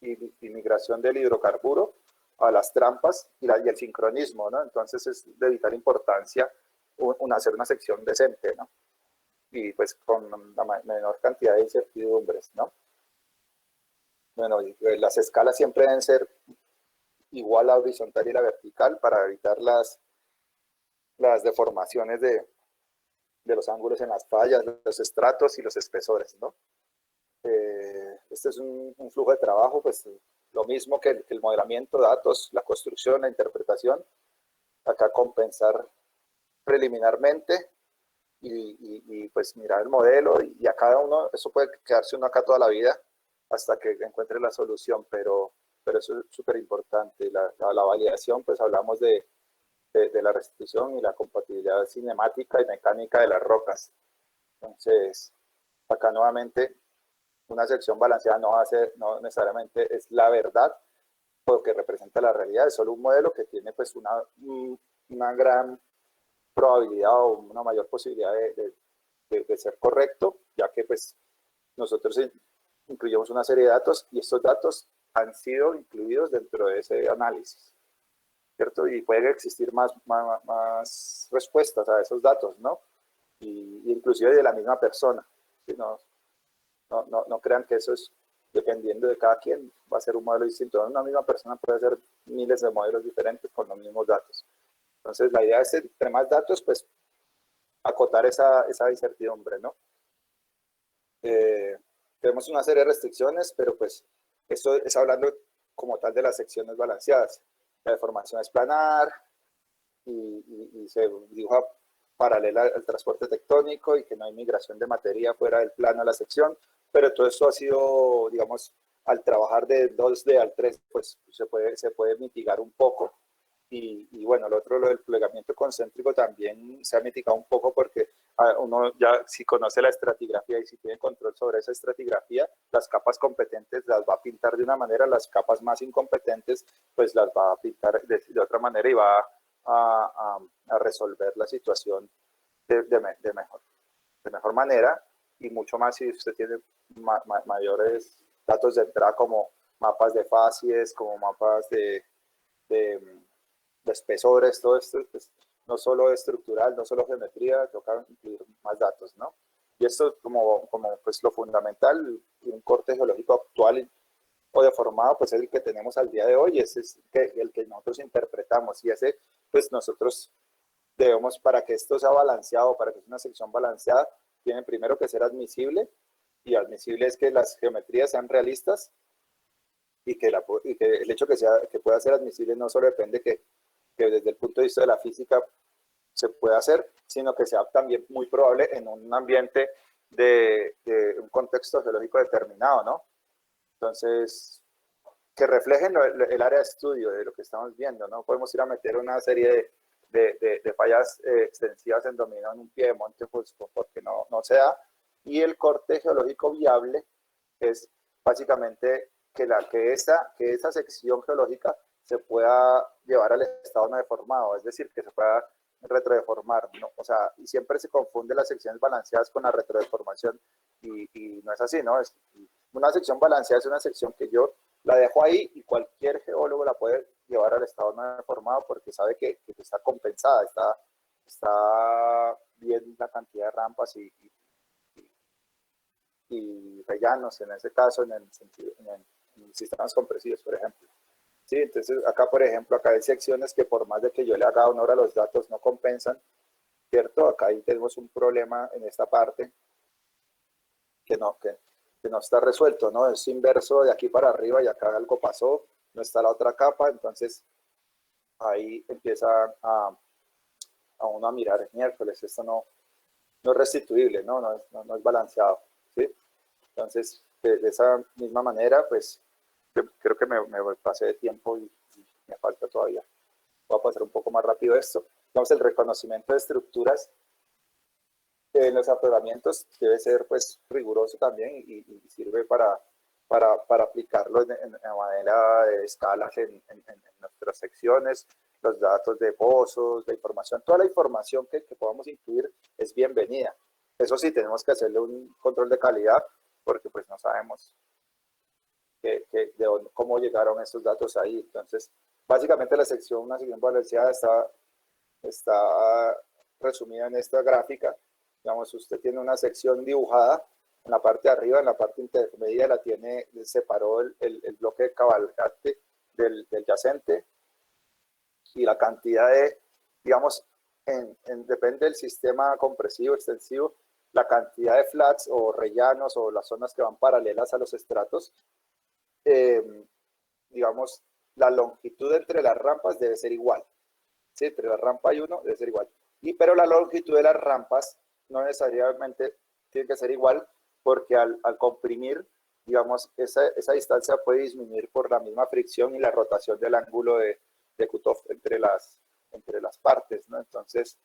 y migración del hidrocarburo a las trampas y el sincronismo, ¿no? Entonces es de vital importancia hacer una sección decente, ¿no? Y pues con la menor cantidad de incertidumbres, ¿no? Bueno, las escalas siempre deben ser igual a la horizontal y la vertical para evitar las deformaciones de los ángulos en las fallas, los estratos y los espesores, ¿no? Este es un flujo de trabajo, pues lo mismo que el modelamiento, datos, la construcción, la interpretación. Acá compensar preliminarmente y pues mirar el modelo, y a cada uno, eso puede quedarse uno acá toda la vida hasta que encuentre la solución, pero eso es súper importante. La validación, pues hablamos de la restitución y la compatibilidad cinemática y mecánica de las rocas. Entonces, acá nuevamente, una sección balanceada no necesariamente es la verdad, o que representa la realidad, es solo un modelo que tiene pues una gran probabilidad o una mayor posibilidad de ser correcto, ya que pues nosotros incluimos una serie de datos y estos datos han sido incluidos dentro de ese análisis, ¿cierto? Y puede existir más respuestas a esos datos, ¿no? Y inclusive de la misma persona, ¿sí? No crean que eso es dependiendo de cada quien, va a ser un modelo distinto. Una misma persona puede hacer miles de modelos diferentes con los mismos datos. Entonces, la idea es, entre más datos, pues, acotar esa incertidumbre, ¿no? Tenemos una serie de restricciones, pero pues esto es hablando como tal de las secciones balanceadas. La deformación es planar y se dibuja paralela al transporte tectónico y que no hay migración de materia fuera del plano a la sección, pero todo esto ha sido, digamos, al trabajar de 2D al 3, pues se puede mitigar un poco. Y bueno, lo otro, lo del plegamiento concéntrico también se ha mitigado un poco porque uno ya si conoce la estratigrafía y si tiene control sobre esa estratigrafía, las capas competentes las va a pintar de una manera, las capas más incompetentes pues las va a pintar de otra manera y va a resolver la situación de mejor manera y mucho más si usted tiene mayores datos de entrada como mapas de facies, como mapas de espesores, todo esto, pues, no solo estructural, no solo geometría, toca incluir más datos, ¿no? Y esto como pues lo fundamental, un corte geológico actual o deformado, pues es el que tenemos al día de hoy, ese es el que nosotros interpretamos y ese, pues nosotros debemos, para que esto sea balanceado, para que sea una sección balanceada, tiene primero que ser admisible, y admisible es que las geometrías sean realistas y que el hecho que pueda ser admisible no solo depende que desde el punto de vista de la física se puede hacer, sino que sea también muy probable en un ambiente de un contexto geológico determinado, ¿no? Entonces, que reflejen el área de estudio de lo que estamos viendo, ¿no? Podemos ir a meter una serie de fallas extensivas en dominio en un pie de monte, pues porque no se da. Y el corte geológico viable es básicamente que esa sección geológica se pueda llevar al estado no deformado, es decir, que se pueda retrodeformar, ¿no? O sea, y siempre se confunde las secciones balanceadas con la retrodeformación y no es así, ¿no? Una sección balanceada es una sección que yo la dejo ahí y cualquier geólogo la puede llevar al estado no deformado porque sabe que está compensada, está bien la cantidad de rampas y rellanos, en ese caso, en sistemas compresivos, por ejemplo. Sí, entonces acá, por ejemplo, acá hay secciones que por más de que yo le haga honor a los datos no compensan, ¿cierto? Acá ahí tenemos un problema en esta parte que no está resuelto, ¿no? Es inverso de aquí para arriba y acá algo pasó, no está la otra capa, entonces ahí empieza a uno a mirar, miércoles, esto no es restituible, no es balanceado, ¿sí? Entonces, de esa misma manera, pues creo que me pasé de tiempo y me falta todavía. Voy a pasar un poco más rápido esto. Entonces, el reconocimiento de estructuras en los afloramientos debe ser pues riguroso también y sirve para aplicarlo en manera de escalas en nuestras secciones, los datos de pozos, de información, toda la información que podamos incluir es bienvenida. Eso sí, tenemos que hacerle un control de calidad porque pues no sabemos cómo llegaron estos datos ahí. Entonces, básicamente una sección balanceada está resumida en esta gráfica. Digamos, usted tiene una sección dibujada en la parte de arriba, en la parte intermedia separó el bloque de cabalgate del yacente y la cantidad digamos, depende del sistema compresivo, extensivo, la cantidad de flats o rellanos o las zonas que van paralelas a los estratos, digamos, la longitud entre las rampas debe ser igual. ¿Sí? Entre la rampa y uno debe ser igual. Pero la longitud de las rampas no necesariamente tiene que ser igual porque al comprimir, digamos, esa distancia puede disminuir por la misma fricción y la rotación del ángulo de cutoff entre las partes, ¿no? Entonces,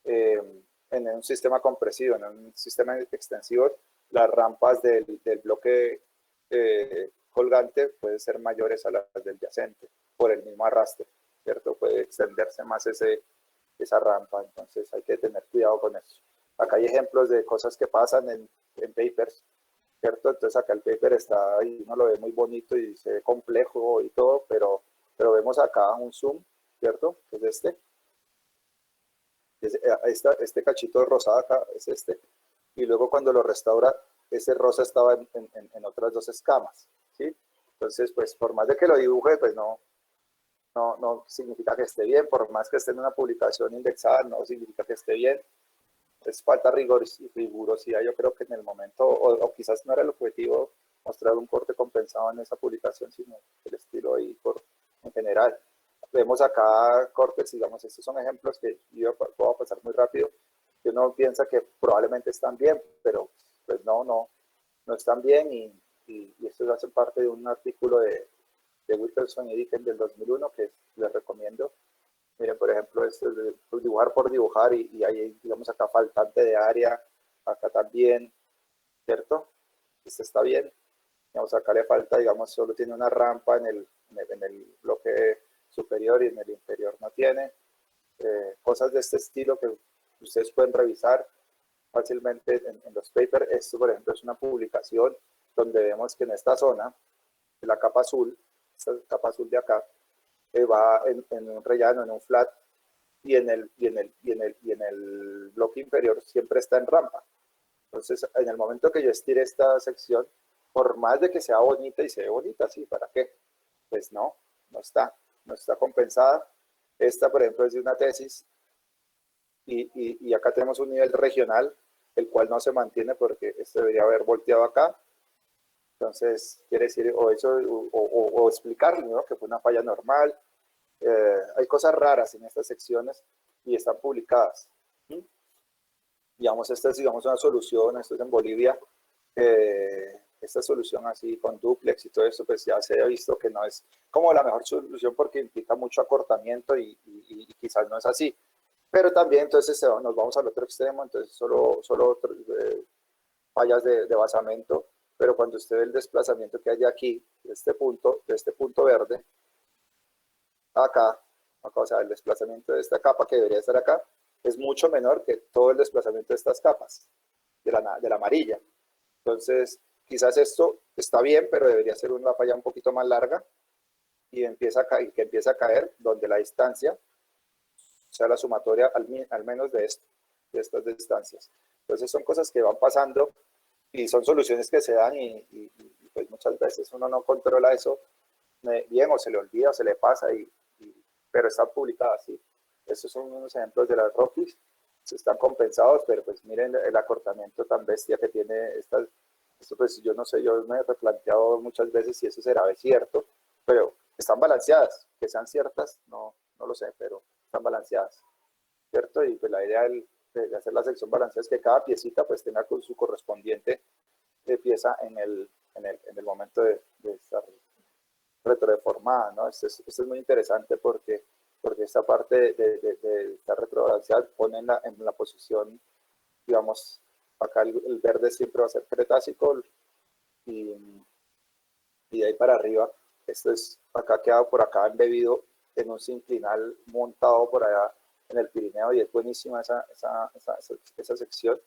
en un sistema compresivo, en un sistema extensivo, las rampas del bloque colgante pueden ser mayores a las del yacente por el mismo arrastre, ¿cierto? Puede extenderse más esa rampa, entonces hay que tener cuidado con eso. Acá hay ejemplos de cosas que pasan en papers, ¿cierto? Entonces acá el paper está ahí, uno lo ve muy bonito y se ve complejo y todo, pero vemos acá un zoom, ¿cierto? Que es este cachito de rosado acá es este, y luego cuando lo restaura, ese rosa estaba en otras dos escamas, ¿sí? Entonces, pues por más de que lo dibuje, pues no significa que esté bien, por más que esté en una publicación indexada, no significa que esté bien. Es falta rigor y rigurosidad, yo creo que en el momento, o quizás no era el objetivo mostrar un corte compensado en esa publicación, sino el estilo ahí en general. Vemos acá cortes, digamos, estos son ejemplos que yo puedo pasar muy rápido, que uno piensa que probablemente están bien, pero pues no están bien y esto hace parte de un artículo de Wilkerson y Dickens del 2001 que les recomiendo. Miren, por ejemplo, este es de dibujar por dibujar y hay, digamos, acá faltante de área, acá también, ¿cierto? Este está bien. Digamos, acá le falta, digamos, solo tiene una rampa en el bloque superior y en el inferior no tiene. Cosas de este estilo que ustedes pueden revisar fácilmente en los papers. Esto, por ejemplo, es una publicación donde vemos que en esta zona, de la capa azul, esta capa azul de acá, va en un rellano, en un flat, y en el bloque inferior siempre está en rampa. Entonces, en el momento que yo estire esta sección, por más de que sea bonita y se ve bonita, ¿sí? ¿Para qué? Pues no está compensada. Esta, por ejemplo, es de una tesis y acá tenemos un nivel regional, el cual no se mantiene porque esto debería haber volteado acá. Entonces, quiere decir, o eso, o explicarle, ¿no? Que fue una falla normal. Hay cosas raras en estas secciones y están publicadas. ¿Sí? Digamos, esta es, digamos, una solución, esto es en Bolivia, esta solución así con duplex y todo eso, pues ya se ha visto que no es como la mejor solución porque implica mucho acortamiento y quizás no es así. Pero también entonces nos vamos al otro extremo, entonces solo fallas de basamento, pero cuando usted ve el desplazamiento que hay de aquí, de este punto verde, acá, o sea, el desplazamiento de esta capa que debería estar acá, es mucho menor que todo el desplazamiento de estas capas, de la amarilla. Entonces, quizás esto está bien, pero debería ser una falla un poquito más larga y que empiece a caer donde la distancia sea la sumatoria al menos de estas distancias. Entonces, son cosas que van pasando y son soluciones que se dan y pues muchas veces uno no controla eso bien o se le olvida o se le pasa, pero están publicadas, ¿sí? Estos son unos ejemplos de las Rockies, están compensados, pero pues miren el acortamiento tan bestia que tiene esto pues yo no sé, yo me he replanteado muchas veces si eso será cierto, pero están balanceadas, que sean ciertas, no lo sé, pero están balanceadas, ¿cierto? Y pues la idea de hacer la sección balanceada es que cada piecita pues tenga con su correspondiente pieza en el momento de estar retrodeformada, ¿no? Esto es muy interesante porque esta parte de esta retrobalanceada pone en la posición, digamos, acá el verde siempre va a ser cretácico y, y de ahí para arriba, esto es acá quedado por acá embebido en un sinclinal montado por allá en el Pirineo y es buenísima esa sección.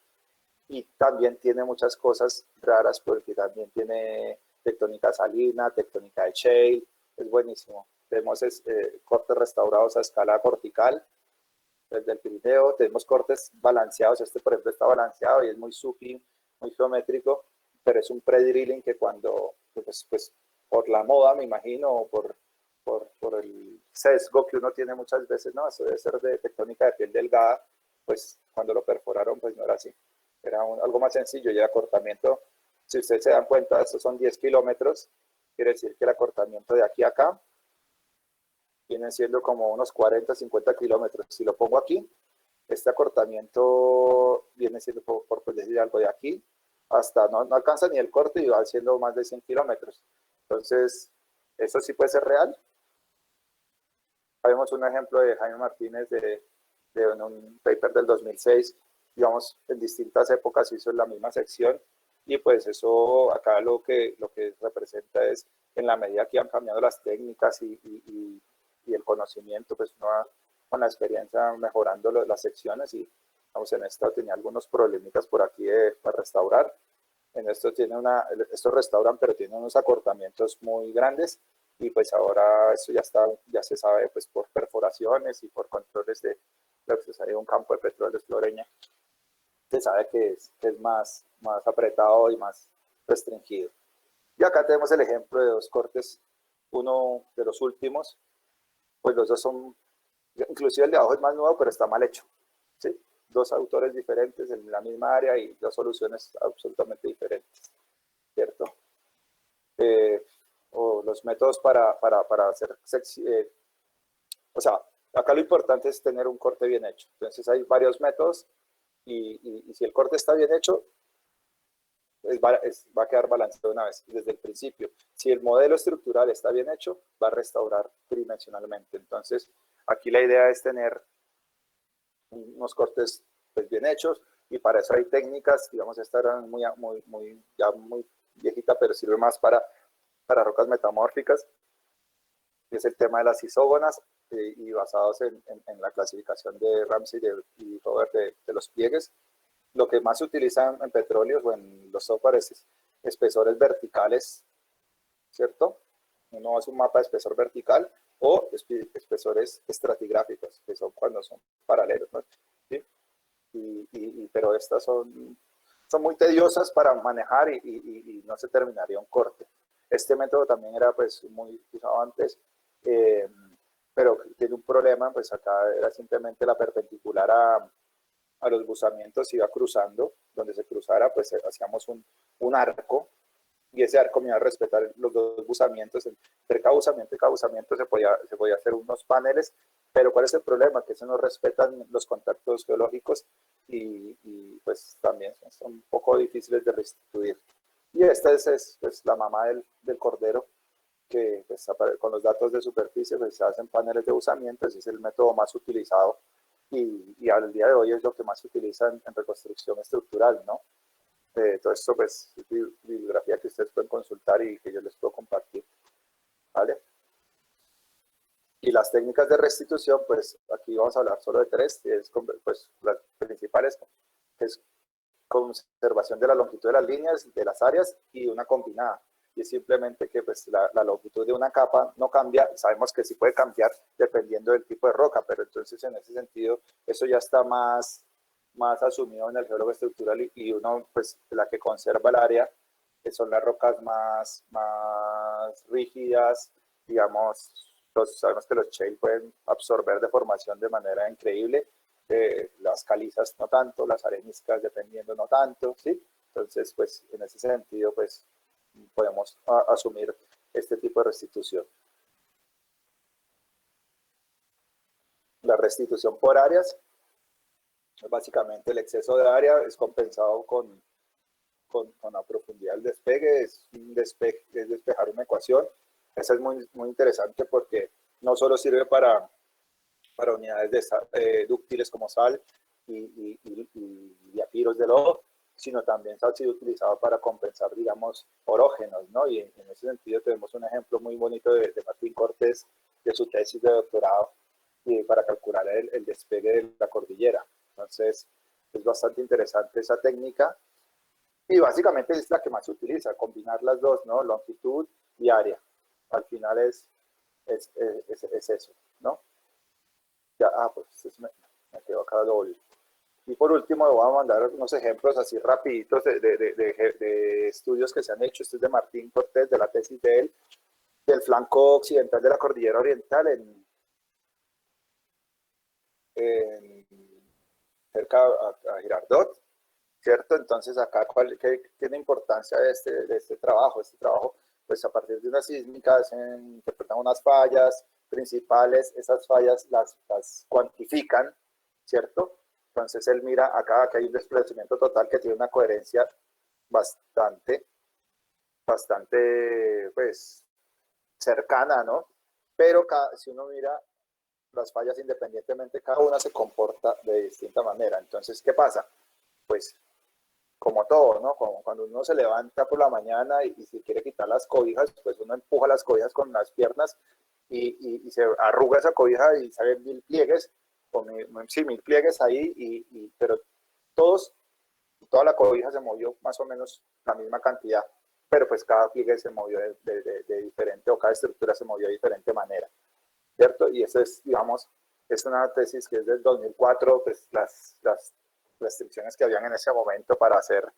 Y también tiene muchas cosas raras porque también tiene tectónica salina, tectónica de shale, es buenísimo. Tenemos cortes restaurados a escala cortical desde el Pirineo, tenemos cortes balanceados, este por ejemplo está balanceado y es muy supi, muy geométrico, pero es un pre-drilling que cuando, pues por la moda me imagino, o por el sesgo que uno tiene muchas veces, no, eso debe ser de tectónica de piel delgada, pues cuando lo perforaron pues no era así, era algo más sencillo y el acortamiento, si ustedes se dan cuenta, estos son 10 kilómetros, quiere decir que el acortamiento de aquí a acá vienen siendo como unos 40, 50 kilómetros. Si lo pongo aquí, este acortamiento viene siendo, por decir algo, de aquí hasta, no alcanza ni el corte y va siendo más de 100 kilómetros. Entonces, ¿eso sí puede ser real? Vemos un ejemplo de Jaime Martínez de un paper del 2006, digamos, en distintas épocas hizo la misma sección Y pues eso acá lo que representa es, en la medida que han cambiado las técnicas y el conocimiento, pues uno va con la experiencia mejorando las secciones y vamos, en esta tenía algunos problemitas por aquí para restaurar. En esto estos restauran, pero tienen unos acortamientos muy grandes y pues ahora eso ya se sabe pues por perforaciones y por controles de lo que se sabe de un campo de petróleo de Floreña, se sabe que es más apretado y más restringido. Y acá tenemos el ejemplo de dos cortes, uno de los últimos, pues los dos son, inclusive el de abajo es más nuevo, pero está mal hecho, ¿sí? Dos autores diferentes en la misma área y dos soluciones absolutamente diferentes, ¿cierto? O los métodos para hacer, o sea, acá lo importante es tener un corte bien hecho. Entonces hay varios métodos y si el corte está bien hecho, va a quedar balanceado de una vez desde el principio. Si el modelo estructural está bien hecho, va a restaurar tridimensionalmente. Entonces, aquí la idea es tener unos cortes pues, bien hechos y para eso hay técnicas, digamos, esta era ya muy viejita, pero sirve más para rocas metamórficas, que es el tema de las isógonas y basados en la clasificación de Ramsey y Robert de los pliegues. Lo que más se utiliza en petróleos o en los softwares es espesores verticales, ¿cierto? Uno hace un mapa de espesor vertical o espesores estratigráficos, que son cuando son paralelos, ¿no? ¿Sí? Pero estas son muy tediosas para manejar y no se terminaría un corte. Este método también era pues muy usado antes, pero tiene un problema, pues acá era simplemente la perpendicular a los buzamientos iba cruzando, donde se cruzara pues hacíamos un arco y ese arco me iba a respetar los dos buzamientos, entre cada buzamiento se podía hacer unos paneles, pero ¿cuál es el problema? Que eso no respetan los contactos geológicos y pues también son un poco difíciles de restituir. Y esta es pues, la mamá del cordero, que pues, con los datos de superficie pues, se hacen paneles de buzamiento, ese es el método más utilizado y al día de hoy es lo que más se utiliza en reconstrucción estructural, ¿no? Todo esto pues es bibliografía que ustedes pueden consultar y que yo les puedo compartir, ¿vale? Y las técnicas de restitución, pues aquí vamos a hablar solo de tres, que es pues las principales, que es conservación de la longitud de las líneas, de las áreas y una combinada. Y es simplemente que pues, la longitud de una capa no cambia, sabemos que sí puede cambiar dependiendo del tipo de roca, pero entonces en ese sentido eso ya está más asumido en el geólogo estructural y uno, pues la que conserva el área, que son las rocas más rígidas, digamos, sabemos que los shale pueden absorber deformación de manera increíble, las calizas no tanto, las areniscas dependiendo no tanto, ¿sí? Entonces, pues en ese sentido, pues podemos asumir este tipo de restitución. La restitución por áreas, básicamente el exceso de área es compensado con la profundidad del despegue, es despejar una ecuación. Esa es muy interesante porque no solo sirve para unidades dúctiles como sal y diapiros de lodo, sino también ha sido utilizado para compensar, digamos, orógenos, ¿no? Y en ese sentido tenemos un ejemplo muy bonito de Martín Cortés, de su tesis de doctorado, para calcular el despegue de la cordillera. Entonces, es bastante interesante esa técnica y básicamente es la que más se utiliza, combinar las dos, ¿no? Longitud y área. Al final es eso, ¿no? Ya, pues me quedo acá doble. Y por último, voy a mandar unos ejemplos así rapiditos de estudios que se han hecho. Este es de Martín Cortés, de la tesis de él, del flanco occidental de la cordillera oriental cerca a Girardot, ¿cierto? Entonces acá, ¿qué tiene importancia de este trabajo? Este trabajo, pues a partir de una sísmica se interpretan unas fallas principales, esas fallas las cuantifican, ¿cierto? Entonces él mira acá que hay un desplazamiento total que tiene una coherencia bastante, pues, cercana, ¿no? Pero si uno mira las fallas independientemente, cada una se comporta de distinta manera. Entonces, ¿qué pasa? Pues como todo, ¿no? Como cuando uno se levanta por la mañana y si quiere quitar las cobijas, pues uno empuja las cobijas con las piernas y se arruga esa cobija y salen 1000 pliegues, o sí, 1000 pliegues ahí, pero toda la cobija se movió más o menos la misma cantidad, pero pues cada pliegue se movió de diferente, o cada estructura se movió de diferente manera, ¿cierto? Y eso es, digamos, es una tesis que es del 2004, pues las restricciones que habían en ese momento para hacer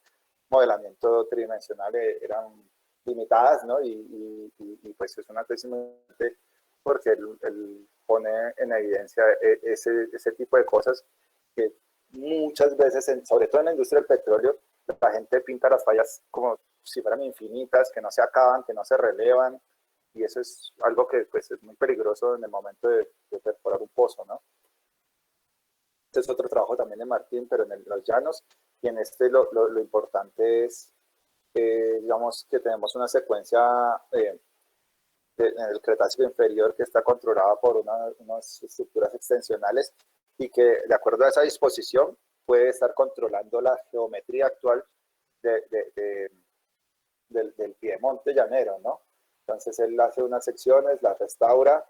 modelamiento tridimensional eran limitadas, ¿no? Pues es una tesis porque él pone en evidencia ese tipo de cosas que muchas veces, sobre todo en la industria del petróleo, la gente pinta las fallas como si fueran infinitas, que no se acaban, que no se relevan, y eso es algo que pues, es muy peligroso en el momento de perforar un pozo, ¿no? Este es otro trabajo también de Martín, pero en los llanos, y en este lo importante es, digamos, que tenemos una secuencia en el Cretácico inferior que está controlada por unas estructuras extensionales y que de acuerdo a esa disposición puede estar controlando la geometría actual del piedemonte llanero, ¿no? Entonces él hace unas secciones, las restaura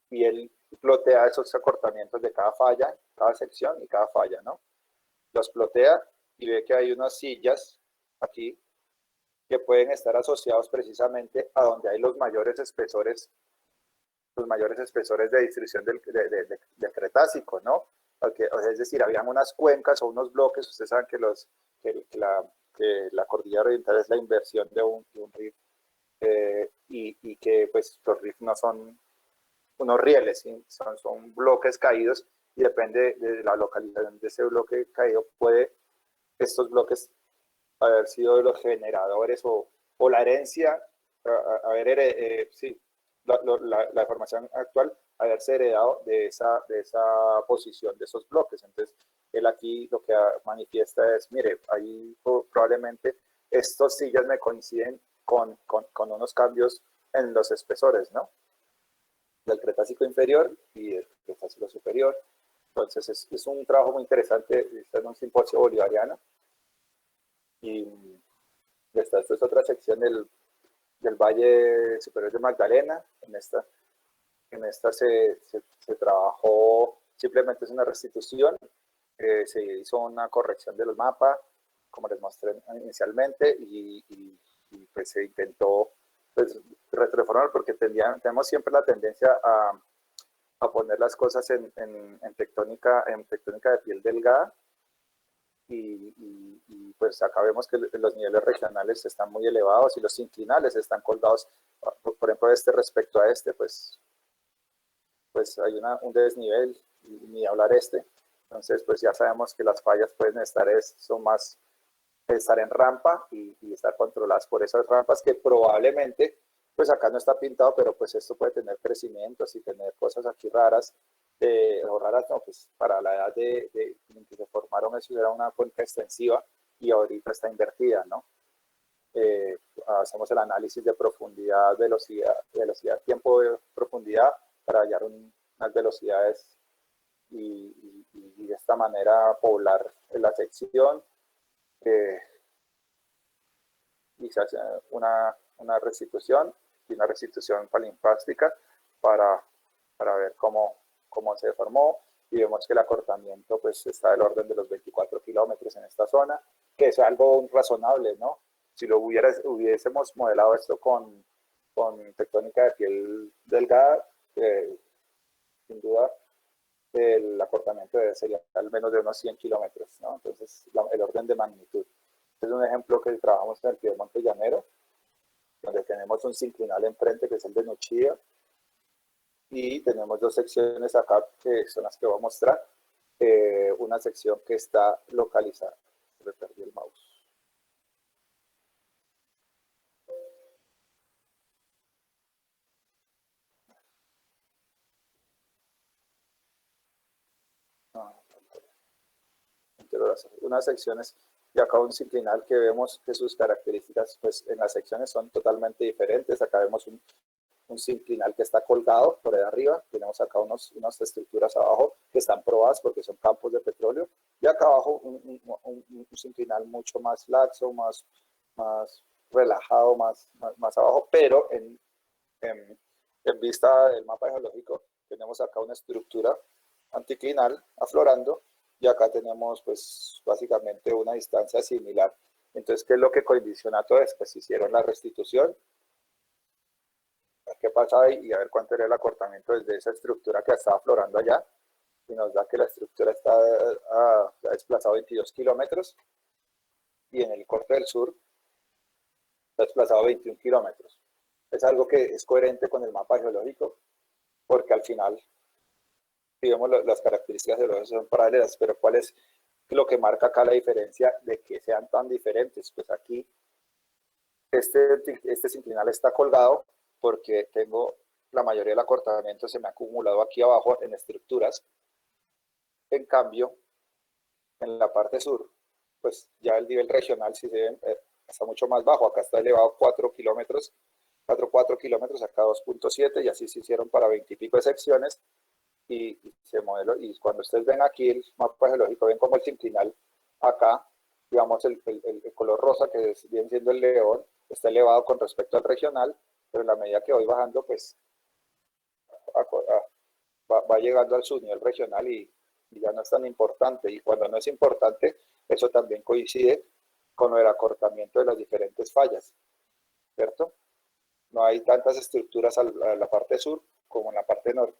y él plotea esos acortamientos de cada falla, cada sección y cada falla, ¿no? Los plotea y ve que hay unas sillas aquí que pueden estar asociados precisamente a donde hay los mayores espesores de distribución del Cretácico, ¿no? Porque, es decir, habían unas cuencas o unos bloques, ustedes saben que la cordillera oriental es la inversión de un rift, y que pues los rifts no son unos rieles, ¿sí? son bloques caídos, y depende de la localización de ese bloque caído, puede estos bloques haber sido de los generadores o la herencia, sí, la información actual, haberse heredado de esa posición de esos bloques. Entonces, él aquí lo que manifiesta es, mire, ahí probablemente estos sillas me coinciden con unos cambios en los espesores, ¿no? Del Cretácico inferior y del Cretácico superior. Entonces, es un trabajo muy interesante, está en un simposio bolivariano. Y esta es otra sección del Valle Superior de Magdalena. En esta se trabajó, simplemente es una restitución, se hizo una corrección de los mapas, como les mostré inicialmente, y pues se intentó pues, retroformar, porque tenemos siempre la tendencia a poner las cosas en tectónica de piel delgada, y pues acá vemos que los niveles regionales están muy elevados y los inclinales están colgados, por ejemplo, respecto a pues hay un desnivel, ni hablar entonces pues ya sabemos que las fallas pueden estar en rampa y estar controladas por esas rampas que probablemente, pues acá no está pintado, pero pues esto puede tener crecimientos y tener cosas aquí raras, o raras no, pues para la edad en que se formaron, eso era una cuenca extensiva y ahorita está invertida, ¿no? Hacemos el análisis de profundidad, velocidad, tiempo de profundidad para hallar unas velocidades y de esta manera poblar la sección, y se hace una restitución y una restitución palimpástica para ver cómo se formó, y vemos que el acortamiento pues está del orden de los 24 kilómetros en esta zona, que es algo razonable, ¿no? Si hubiésemos modelado esto con tectónica de piel delgada, sin duda el acortamiento sería al menos de unos 100 kilómetros, ¿no? Entonces, el orden de magnitud. Este es un ejemplo que trabajamos en el piedemonte llanero, donde tenemos un sinclinal enfrente, que es el de Nuchía, y tenemos dos secciones acá, que son las que voy a mostrar. Una sección que está localizada. Me perdí el mouse. Unas secciones de acá un sinclinal que vemos que sus características pues en las secciones son totalmente diferentes. Acá vemos un sinclinal que está colgado por ahí arriba, tenemos acá unas estructuras abajo que están probadas porque son campos de petróleo, y acá abajo un sinclinal mucho más laxo, más relajado, más abajo, pero en vista del mapa geológico tenemos acá una estructura anticlinal aflorando, y acá tenemos pues básicamente una distancia similar. Entonces, ¿qué es lo que condiciona todo esto? Pues hicieron la restitución, a ver qué pasa ahí y a ver cuánto era el acortamiento desde esa estructura que estaba aflorando allá, y nos da que la estructura está desplazado 22 kilómetros, y en el corte del sur está desplazado 21 kilómetros. Es algo que es coherente con el mapa geológico, porque al final, digamos, las características geológicas son paralelas, pero ¿cuál es lo que marca acá la diferencia de que sean tan diferentes? Pues aquí este sinclinal está colgado porque tengo la mayoría del acortamiento se me ha acumulado aquí abajo en estructuras. En cambio, en la parte sur, pues ya el nivel regional, si se ven, está mucho más bajo. Acá está elevado 4 kilómetros, 4 kilómetros, acá 2.7, y así se hicieron para 20 y pico de secciones. Y se modeló, y cuando ustedes ven aquí el mapa geológico, ven como el sinclinal acá, digamos el color rosa, que viene siendo el león, está elevado con respecto al regional, pero en la medida que voy bajando, pues va llegando al subnivel regional, y ya no es tan importante. Y cuando no es importante, eso también coincide con el acortamiento de las diferentes fallas, ¿cierto? No hay tantas estructuras a la parte sur como en la parte norte.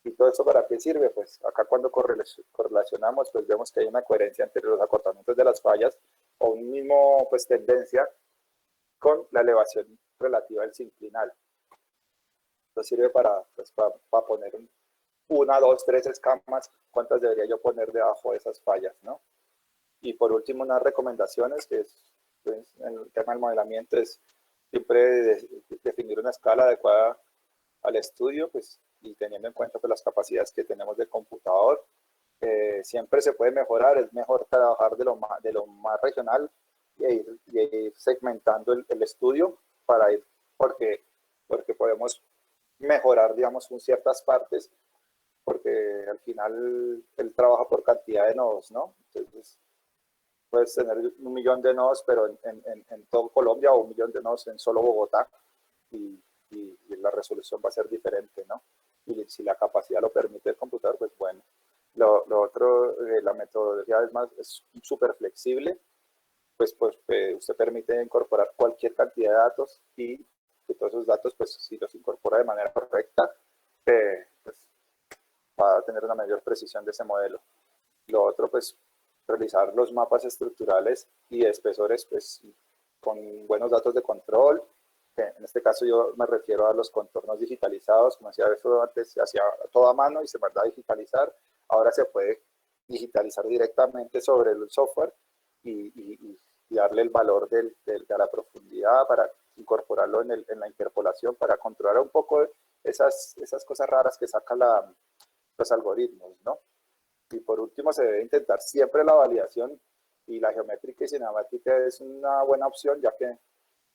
¿Y todo eso para qué sirve? Pues acá cuando correlacionamos, pues vemos que hay una coherencia entre los acortamientos de las fallas, o un mismo pues tendencia con la elevación relativa del sinclinal. Esto sirve para poner una, dos, tres escamas, cuántas debería yo poner debajo de esas fallas, ¿no? Y por último, unas recomendaciones, que es pues, en el tema del modelamiento, es siempre definir una escala adecuada al estudio, pues, y teniendo en cuenta pues, las capacidades que tenemos del computador. Siempre se puede mejorar, es mejor trabajar de lo más regional, y ir segmentando el estudio para ir, porque podemos mejorar, digamos, en ciertas partes, porque al final él trabaja por cantidad de nodos, ¿no? Entonces, puedes tener 1 millón de nodos, pero en todo Colombia, o 1 millón de nodos en solo Bogotá, y la resolución va a ser diferente, ¿no? Y si la capacidad lo permite el computador, pues bueno. Lo otro, la metodología es súper flexible, pues usted permite incorporar cualquier cantidad de datos, y que todos esos datos, pues si los incorpora de manera correcta, pues va a tener una mayor precisión de ese modelo. Lo otro, pues realizar los mapas estructurales y de espesores, pues con buenos datos de control. En este caso yo me refiero a los contornos digitalizados, como hacía eso antes, se hacía todo a mano y se mandaba a digitalizar. Ahora se puede digitalizar directamente sobre el software, y darle el valor de la profundidad para incorporarlo en la interpolación, para controlar un poco esas cosas raras que sacan los algoritmos, ¿no? Y por último, se debe intentar siempre la validación, y la geométrica y cinemática es una buena opción, ya que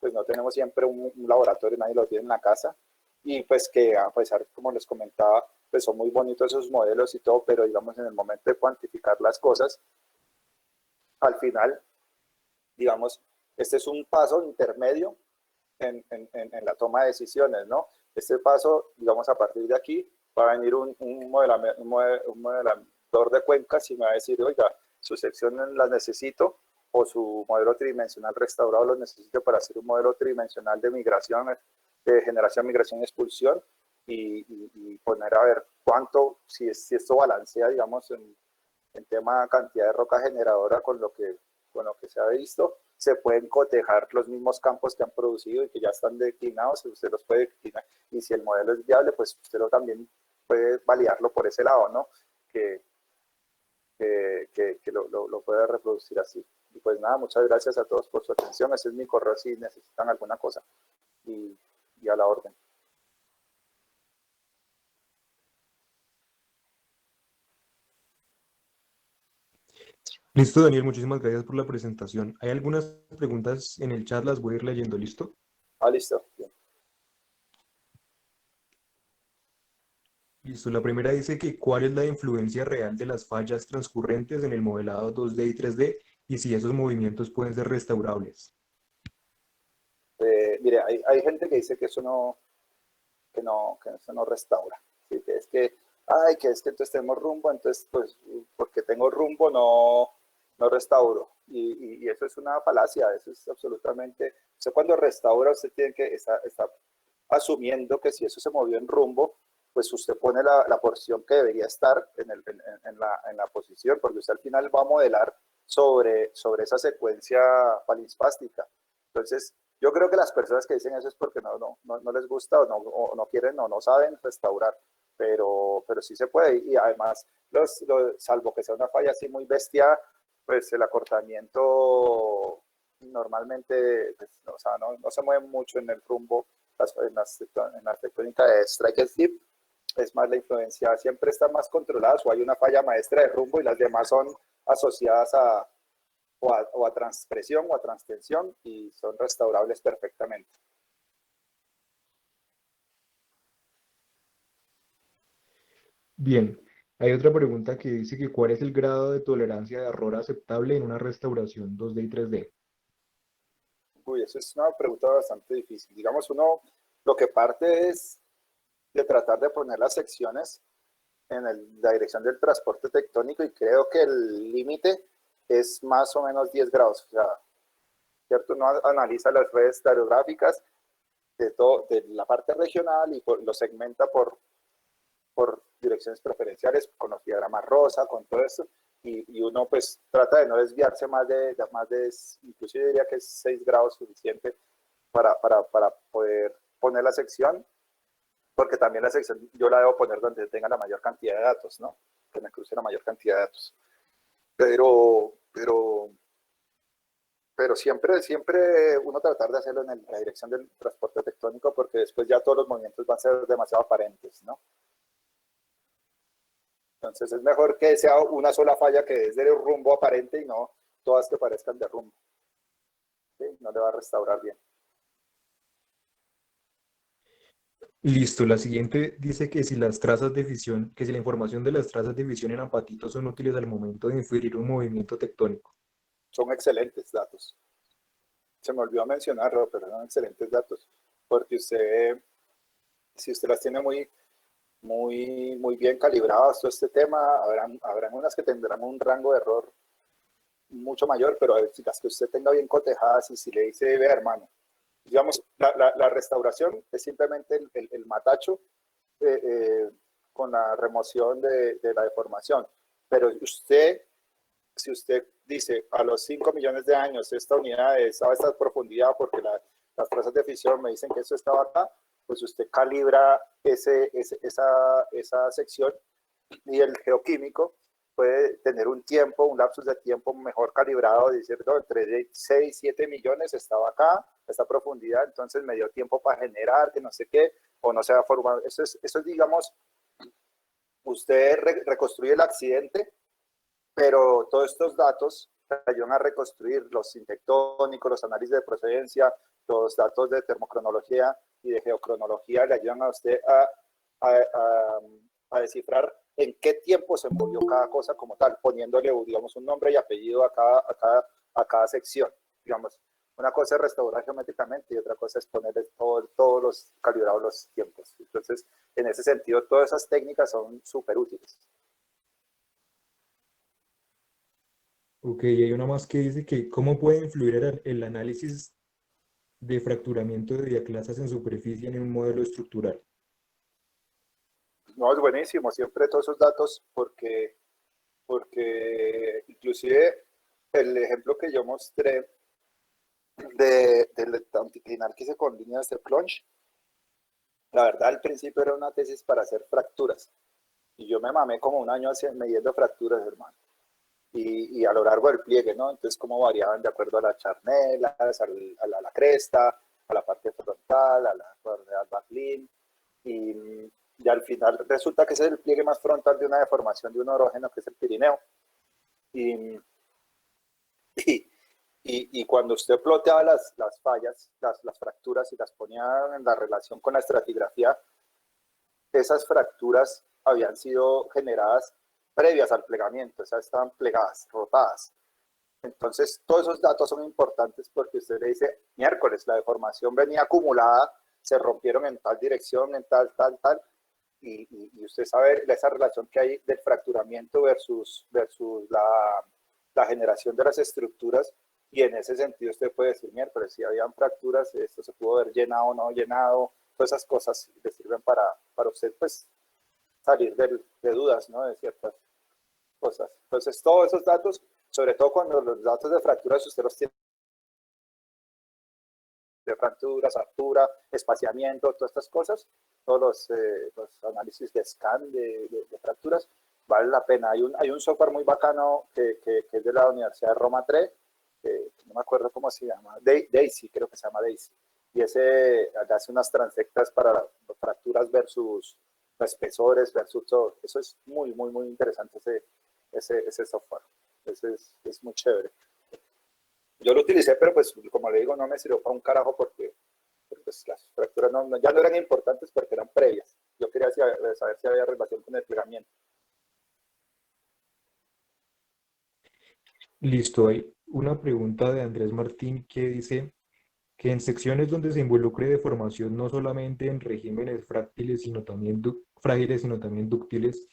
pues no tenemos siempre un laboratorio, nadie lo tiene en la casa, y pues que a pesar, como les comentaba, pues son muy bonitos esos modelos y todo, pero digamos en el momento de cuantificar las cosas, al final, digamos, este es un paso intermedio en la toma de decisiones, ¿no? Este paso, digamos, a partir de aquí va a venir un modelador de cuencas, y me va a decir, oiga, sus secciones las necesito, o su modelo tridimensional restaurado lo necesito para hacer un modelo tridimensional de migración, de generación, migración y expulsión, y poner a ver cuánto, si esto balancea, digamos, en tema cantidad de roca generadora con lo que se ha visto. Se pueden cotejar los mismos campos que han producido y que ya están declinados, usted los puede declinar, y si el modelo es viable, pues usted también puede validarlo por ese lado, ¿no? Que lo puede reproducir así. Y pues nada, muchas gracias a todos por su atención. Ese es mi correo si necesitan alguna cosa, y a la orden. Listo, Daniel, muchísimas gracias por la presentación. Hay algunas preguntas en el chat, las voy a ir leyendo, ¿listo? Listo. Bien. Listo, la primera dice que cuál es la influencia real de las fallas transcurrentes en el modelado 2D y 3D y si esos movimientos pueden ser restaurables. Mire, hay gente que dice que eso no, que eso no restaura. ¿Sí? Que es que, ay, que es que entonces tenemos rumbo, entonces, pues, porque tengo rumbo no restauro. Y eso es una falacia, eso es absolutamente... Usted cuando restaura, usted tiene que estar asumiendo que si eso se movió en rumbo, pues usted pone la porción que debería estar en la posición, porque usted al final va a modelar sobre esa secuencia palinspástica. Entonces, yo creo que las personas que dicen eso es porque no les gusta o no quieren o no saben restaurar, pero sí se puede. Y además, salvo que sea una falla así muy bestia, pues el acortamiento normalmente pues, o sea, no se mueve mucho en el rumbo, en la tectónica de strike slip. Es más, la influencia siempre está más controlada, o hay una falla maestra de rumbo y las demás son asociadas o a transpresión o a transtensión y son restaurables perfectamente. Bien, hay otra pregunta que dice que cuál es el grado de tolerancia de error aceptable en una restauración 2D y 3D. Uy, eso es una pregunta bastante difícil. Digamos, uno lo que parte es de tratar de poner las secciones en la dirección del transporte tectónico y creo que el límite es más o menos 10 grados. O sea, ¿cierto? Uno analiza las redes estereográficas de la parte regional y lo segmenta por direcciones preferenciales, con los diagramas rosa, con todo eso, y uno pues trata de no desviarse incluso yo diría que es 6 grados suficiente para poder poner la sección, porque también la sección yo la debo poner donde tenga la mayor cantidad de datos, ¿no? Que me cruce la mayor cantidad de datos. Pero, pero, pero siempre uno tratar de hacerlo en la dirección del transporte tectónico, porque después ya todos los movimientos van a ser demasiado aparentes, ¿no? Entonces es mejor que sea una sola falla que es de rumbo aparente y no todas que parezcan de rumbo. ¿Sí? No le va a restaurar bien. Listo, la siguiente dice que si las trazas de fisión, que si la información de las trazas de fisión en apatitos son útiles al momento de inferir un movimiento tectónico. Son excelentes datos. Se me olvidó mencionarlo, pero son excelentes datos. Porque si usted las tiene muy bien calibradas, todo este tema, habrán unas que tendrán un rango de error mucho mayor, pero las que usted tenga bien cotejadas y si le dice, vea hermano, digamos, la restauración es simplemente el matacho eh, eh, con la remoción de la deformación. Pero si usted dice a los 5 millones de años esta unidad estaba a esta profundidad porque las trazas de fisión me dicen que esto estaba acá, pues usted calibra esa sección y el geoquímico puede tener un lapsus de tiempo mejor calibrado, decir, no, entre 6 7 millones estaba acá, a esta profundidad, entonces me dio tiempo para generar, que no sé qué, o no se va a formar. Eso es digamos, usted reconstruye el accidente, pero todos estos datos ayudan a reconstruir los intectónicos, los análisis de procedencia, los datos de termocronología y de geocronología le ayudan a usted a, a, a descifrar en qué tiempo se movió cada cosa como tal, poniéndole, digamos, un nombre y apellido a cada sección. Digamos, una cosa es restaurar geométricamente y otra cosa es ponerle todos los calibrados los tiempos. Entonces, en ese sentido, todas esas técnicas son súper útiles. Ok, hay una más que dice que cómo puede influir el análisis de fracturamiento de diaclasas en superficie en un modelo estructural. No, es buenísimo, siempre todos esos datos, porque inclusive el ejemplo que yo mostré del anticlinal que hice con líneas de plunge, la verdad al principio era una tesis para hacer fracturas, y yo me mamé como un año midiendo fracturas, hermano, y a lo largo del pliegue, ¿no? Entonces, cómo variaban de acuerdo a las charnelas, a la cresta, a la parte frontal, al backline, y al final resulta que ese es el pliegue más frontal de una deformación de un orógeno, que es el Pirineo. Y, y, y cuando usted ploteaba las fallas, las fracturas y las ponía en la relación con la estratigrafía, esas fracturas habían sido generadas previas al plegamiento, o sea, estaban plegadas, rotadas. Entonces, todos esos datos son importantes porque usted le dice, miércoles, la deformación venía acumulada, se rompieron en tal dirección, en tal, y usted sabe esa relación que hay del fracturamiento versus la generación de las estructuras, y en ese sentido usted puede decir, miércoles, si habían fracturas, esto se pudo haber llenado o no llenado, todas esas cosas le sirven para usted, pues, salir de dudas, ¿no? De ciertas cosas. Entonces, todos esos datos, sobre todo cuando los datos de fracturas usted los tiene de fracturas, altura, espaciamiento, todas estas cosas, todos los análisis de scan de fracturas, vale la pena. Hay un software muy bacano que es de la Universidad de Roma 3, no me acuerdo cómo se llama, Daisy, creo que se llama Daisy, y ese hace unas transectas para fracturas versus espesores, versus todo. Eso es muy, muy, muy interesante ese software. Ese es muy chévere. Yo lo utilicé, pero pues como le digo, no me sirvió para un carajo porque pues, las fracturas ya no eran importantes porque eran previas. Yo quería saber si había relación con el plegamiento. Listo, hay una pregunta de Andrés Martín que dice que en secciones donde se involucre deformación no solamente en regímenes frágiles, sino también dúctiles,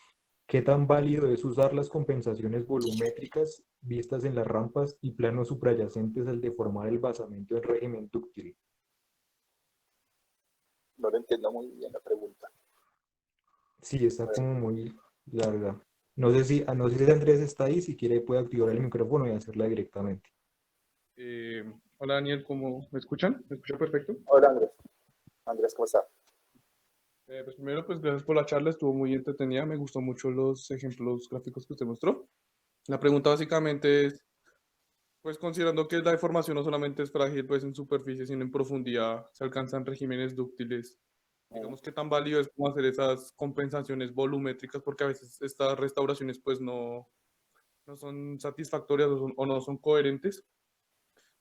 ¿qué tan válido es usar las compensaciones volumétricas vistas en las rampas y planos suprayacentes al deformar el basamento en régimen dúctil? No lo entiendo muy bien la pregunta. Sí, está como muy larga. No sé si Andrés está ahí, si quiere puede activar el micrófono y hacerla directamente. Hola Daniel, ¿cómo me escuchan? ¿Me escuchan perfecto? Hola Andrés. Andrés, ¿cómo está? Pues primero, pues gracias por la charla, estuvo muy entretenida, me gustó mucho los ejemplos gráficos que usted mostró. La pregunta básicamente es, pues considerando que la deformación no solamente es frágil pues en superficie, sino en profundidad, se alcanzan regímenes dúctiles. Digamos, qué tan válido es como hacer esas compensaciones volumétricas, porque a veces estas restauraciones pues no son satisfactorias o no son coherentes,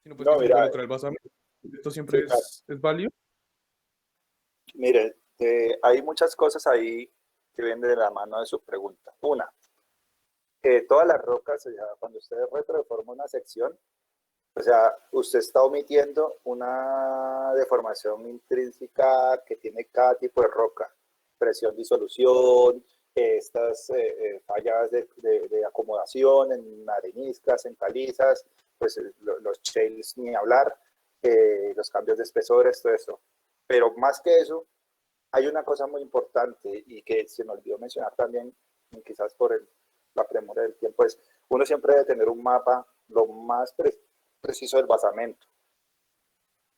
sino pues que No, se mira, involucra el basamento. ¿Esto siempre sí, claro. es válido? Mire, hay muchas cosas ahí que vienen de la mano de su pregunta. Una, todas las rocas, o sea, cuando usted retrodeforma una sección, o sea, usted está omitiendo una deformación intrínseca que tiene cada tipo de roca, presión, disolución, estas fallas de acomodación en areniscas, en calizas, pues los shales ni hablar, los cambios de espesores, todo eso. Pero más que eso, hay una cosa muy importante y que se me olvidó mencionar también, quizás por la premura del tiempo, es uno siempre debe tener un mapa lo más preciso del basamento,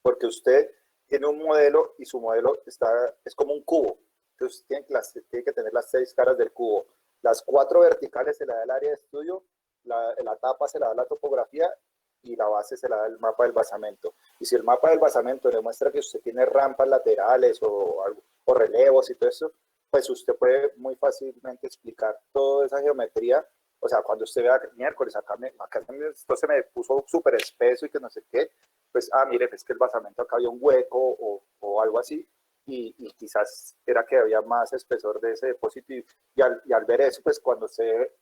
porque usted tiene un modelo y su modelo es como un cubo. Entonces tiene que tener las 6 caras del cubo. Las 4 verticales se la da el área de estudio, la tapa se la da la topografía y la base se la da el mapa del basamento. Y si el mapa del basamento demuestra que usted tiene rampas laterales o relevos y todo eso, pues usted puede muy fácilmente explicar toda esa geometría. O sea, cuando usted vea miércoles, acá esto se me puso súper espeso y que no sé qué, pues, mire, es que el basamento acá había un hueco o algo así, y quizás era que había más espesor de ese depósito, y al ver eso, pues cuando se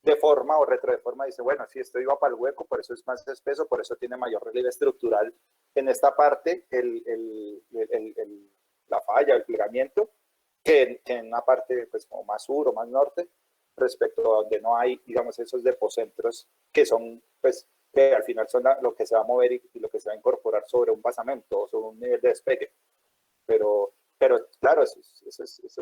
deforma o retrodeforma, dice, bueno, si esto iba para el hueco, por eso es más espeso, por eso tiene mayor relieve estructural en esta parte, la falla, el plegamiento, que en una parte pues como más sur o más norte, respecto a donde no hay, digamos, esos depocentros que son, pues, que al final son lo que se va a mover y lo que se va a incorporar sobre un basamento o sobre un nivel de despegue. Pero claro, eso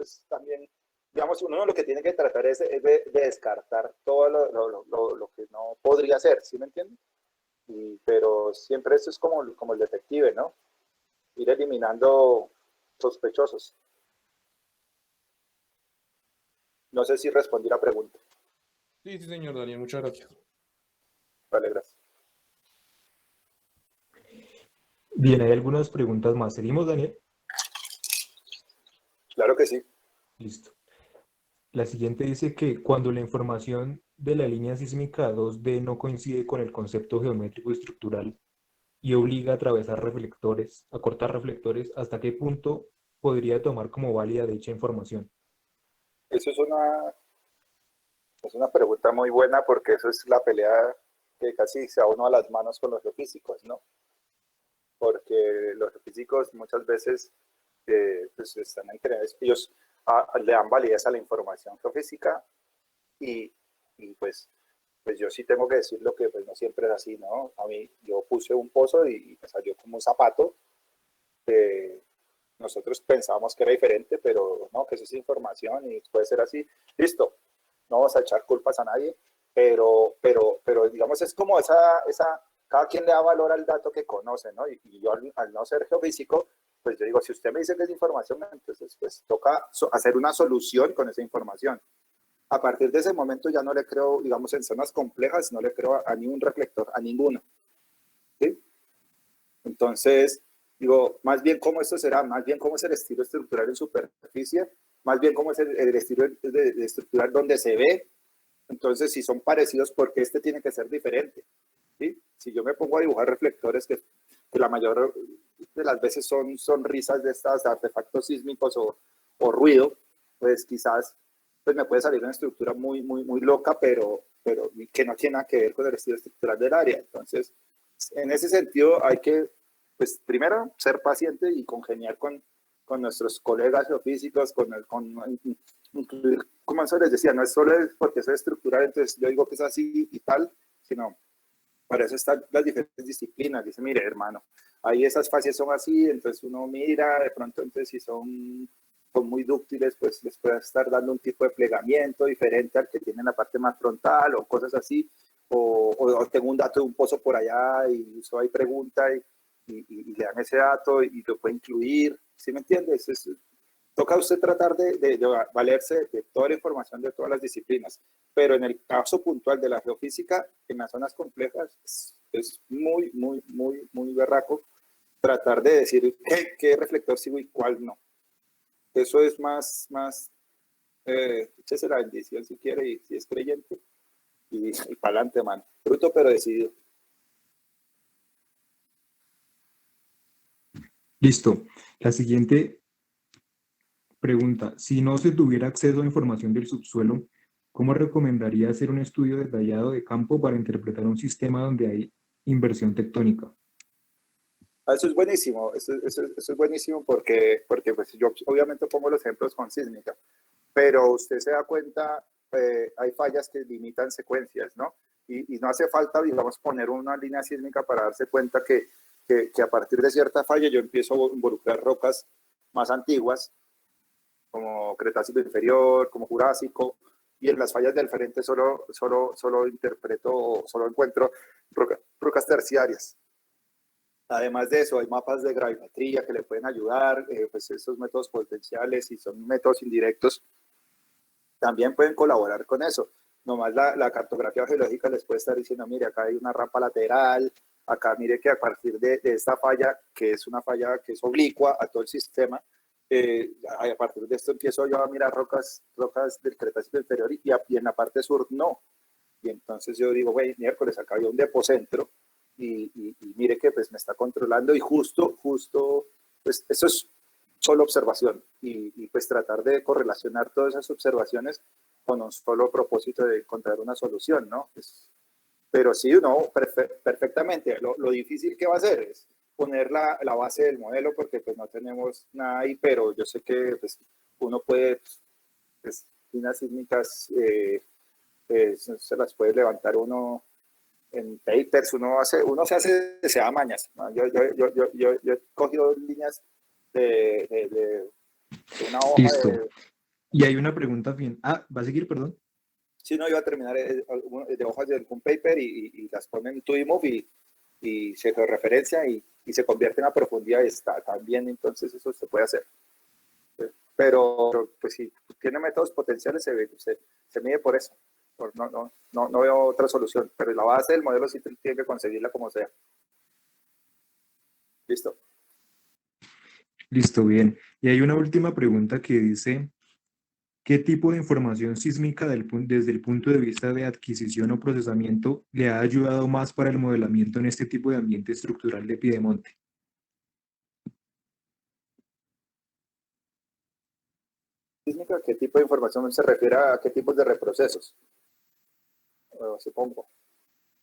es también, digamos, uno lo que tiene que tratar es de descartar todo lo que no podría ser, ¿sí me entiendes? Pero siempre eso es como el detective, ¿no? Ir eliminando sospechosos. No sé si respondí la pregunta. Sí, sí, señor Daniel, muchas gracias. Vale, gracias. Bien, hay algunas preguntas más. ¿Seguimos, Daniel? Claro que sí. Listo. La siguiente dice que cuando la información de la línea sísmica 2D no coincide con el concepto geométrico estructural y obliga a atravesar reflectores, a cortar reflectores, ¿hasta qué punto podría tomar como válida dicha información? Eso es una pregunta muy buena porque eso es la pelea que casi se va uno a las manos con los geofísicos, ¿no? Porque los geofísicos muchas veces pues están en creencias, ellos le dan validez a la información geofísica y, pues yo sí tengo que decirlo que pues no siempre es así, ¿no? A mí yo puse un pozo y me salió como un zapato. Nosotros pensábamos que era diferente, pero no, que eso es información y puede ser así. Listo, no vamos a echar culpas a nadie, pero digamos es como cada quien le da valor al dato que conoce, ¿no? Y yo al no ser geofísico, pues yo digo, si usted me dice que es información, entonces pues toca hacer una solución con esa información. A partir de ese momento ya no le creo, digamos, en zonas complejas, no le creo a ningún reflector, a ninguno. ¿Sí? Entonces, digo, más bien cómo esto será, más bien cómo es el estilo estructural en superficie, más bien cómo es el estilo de estructural donde se ve. Entonces, si son parecidos, ¿por qué este tiene que ser diferente? ¿Sí? Si yo me pongo a dibujar reflectores que la mayor de las veces son sonrisas de estos artefactos sísmicos o ruido, pues quizás pues me puede salir una estructura muy loca, pero que no tiene nada que ver con el estilo estructural del área. Entonces, en ese sentido hay que, pues primero, ser paciente y congeniar con nuestros colegas geofísicos, incluir, como eso les decía, no es solo porque soy estructural, entonces yo digo que es así y tal, sino para eso están las diferentes disciplinas. Dice, mire, hermano, ahí esas fases son así, entonces uno mira, de pronto, entonces si son muy dúctiles, pues les puede estar dando un tipo de plegamiento diferente al que tiene en la parte más frontal o cosas así. O tengo un dato de un pozo por allá y eso ahí pregunta y le dan ese dato y lo puede incluir. ¿Sí me entiendes? Toca a usted tratar de valerse de toda la información de todas las disciplinas, pero en el caso puntual de la geofísica, en las zonas complejas, es muy berraco tratar de decir qué reflector sigo y cuál no. Eso es más échese la bendición si quiere y si es creyente y para adelante, man. Bruto pero decidido. Listo. La siguiente pregunta, si no se tuviera acceso a información del subsuelo, ¿cómo recomendaría hacer un estudio detallado de campo para interpretar un sistema donde hay inversión tectónica? Eso es buenísimo, eso es buenísimo porque pues, yo obviamente pongo los ejemplos con sísmica, pero usted se da cuenta, hay fallas que limitan secuencias, ¿no? Y no hace falta, digamos, poner una línea sísmica para darse cuenta que a partir de cierta falla yo empiezo a involucrar rocas más antiguas, como Cretácico inferior, como Jurásico, y en las fallas del frente solo encuentro rocas terciarias. Además de eso, hay mapas de gravimetría que le pueden ayudar, pues estos métodos potenciales y son métodos indirectos, también pueden colaborar con eso. Nomás la cartografía geológica les puede estar diciendo, mire, acá hay una rampa lateral, acá mire que a partir de esta falla, que es una falla que es oblicua a todo el sistema, a partir de esto empiezo yo a mirar rocas del Cretácico inferior y en la parte sur no. Y entonces yo digo, güey, miércoles, acá hay un depocentro y mire que pues me está controlando y justo, pues eso es solo observación y pues tratar de correlacionar todas esas observaciones con un solo propósito de encontrar una solución, ¿no? Pues, pero sí, no, perfectamente. Lo difícil que va a ser es poner la base del modelo porque pues no tenemos nada ahí, pero yo sé que pues, uno puede, pues, líneas sísmicas se las puede levantar uno en papers, uno se hace se da mañas, ¿no? Yo he cogido líneas de una hoja Listo. Y hay una pregunta bien. Ah, ¿va a seguir, perdón? Sí, no, iba a terminar de hojas de algún paper y las ponen en 2D y se referencia y se convierte en la profundidad y está también, entonces eso se puede hacer. Pero pues si tiene métodos potenciales se mide por eso. No veo otra solución, pero la base del modelo sí tiene que conseguirla como sea. Listo. Listo, bien. Y hay una última pregunta que dice, ¿qué tipo de información sísmica desde el punto de vista de adquisición o procesamiento le ha ayudado más para el modelamiento en este tipo de ambiente estructural de piedemonte? sísmica, ¿qué tipo de información se refiere a qué tipos de reprocesos? Supongo.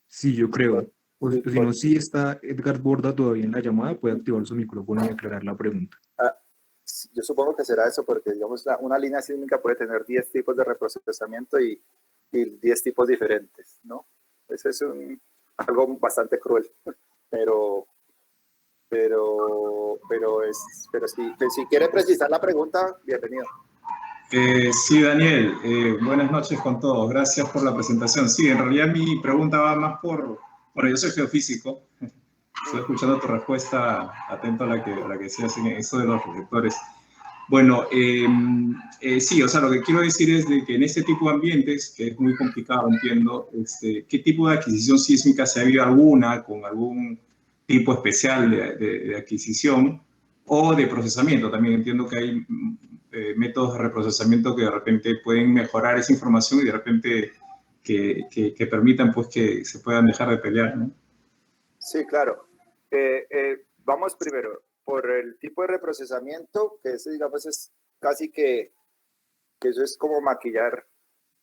Sí, yo creo. O Sí, si no, si está Edgar Borda todavía en la llamada, puede activar su micrófono y aclarar la pregunta. yo supongo que será eso, porque digamos, una línea sísmica puede tener 10 tipos de reprocesamiento y 10 tipos diferentes, ¿no? Eso es algo bastante cruel, pero, pero si quiere precisar la pregunta, bienvenido. Sí, Daniel, buenas noches con todos. Gracias por la presentación. Sí, en realidad mi pregunta va más bueno, yo soy geofísico. Estoy escuchando tu respuesta atento a la que decías en eso de los reflectores. Bueno, sí, o sea, lo que quiero decir es de que en este tipo de ambientes, que es muy complicado, entiendo, ¿qué tipo de adquisición sísmica, si ha habido alguna, con algún tipo especial de adquisición o de procesamiento? También entiendo que hay métodos de reprocesamiento que de repente pueden mejorar esa información y de repente que permitan pues que se puedan dejar de pelear, ¿no? Sí, claro. Vamos primero por el tipo de reprocesamiento, que ese, digamos, es casi que eso es como maquillar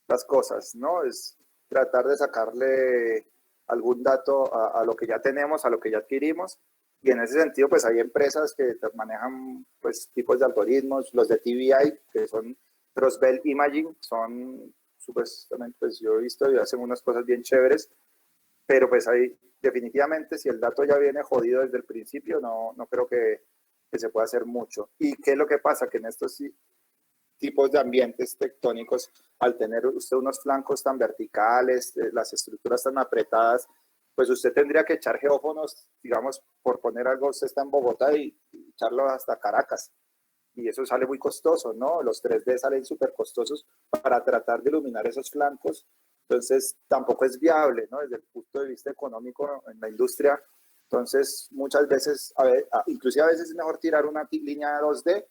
las cosas, ¿no? Es tratar de sacarle algún dato a lo que ya tenemos, a lo que ya adquirimos. Y en ese sentido, pues hay empresas que manejan pues, tipos de algoritmos, los de TBI, que son Cross-Belt Imaging, son supuestamente, pues yo he visto y hacen unas cosas bien chéveres, pero pues ahí definitivamente si el dato ya viene jodido desde el principio, no creo que se pueda hacer mucho. ¿Y qué es lo que pasa? Que en estos tipos de ambientes tectónicos, al tener usted unos flancos tan verticales, las estructuras tan apretadas, pues usted tendría que echar geófonos, digamos, por poner algo, usted está en Bogotá y echarlo hasta Caracas. Y eso sale muy costoso, ¿no? Los 3D salen súper costosos para tratar de iluminar esos flancos. Entonces, tampoco es viable, ¿no? Desde el punto de vista económico en la industria. Entonces, muchas veces, inclusive a veces es mejor tirar una línea 2D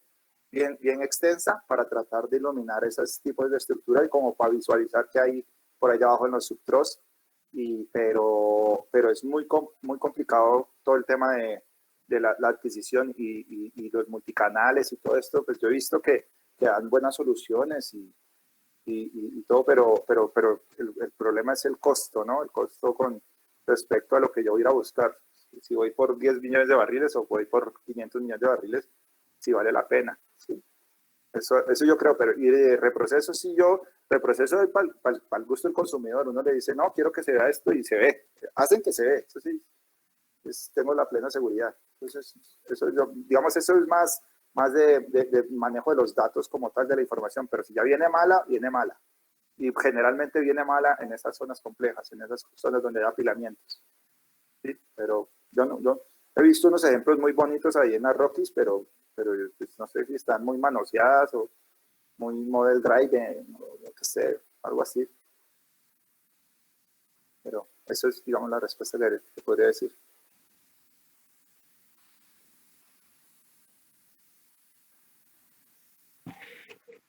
bien extensa para tratar de iluminar esos tipos de estructura y como para visualizar qué hay por allá abajo en los subtros. Pero es muy complicado todo el tema de la adquisición y los multicanales y todo esto. Pues yo he visto que dan buenas soluciones y todo, pero el problema es el costo, ¿no? El costo con respecto a lo que yo voy a ir a buscar. Si voy por 10 millones de barriles o voy por 500 millones de barriles, si vale la pena. ¿Sí? Eso yo creo, pero y de reproceso, sí, reproceso es para el gusto del consumidor. Uno le dice, no, quiero que se vea esto y se ve. Hacen que se ve, eso sí, tengo la plena seguridad. Entonces, digamos, eso es más de manejo de los datos como tal, de la información, pero si ya viene mala, viene mala. Y generalmente viene mala en esas zonas complejas, en esas zonas donde hay apilamientos. ¿Sí? Pero yo he visto unos ejemplos muy bonitos ahí en las Rockies, pero pues, no sé si están muy manoseadas o muy model drive, o lo que sé, algo así. Pero eso es, digamos, la respuesta que podría decir.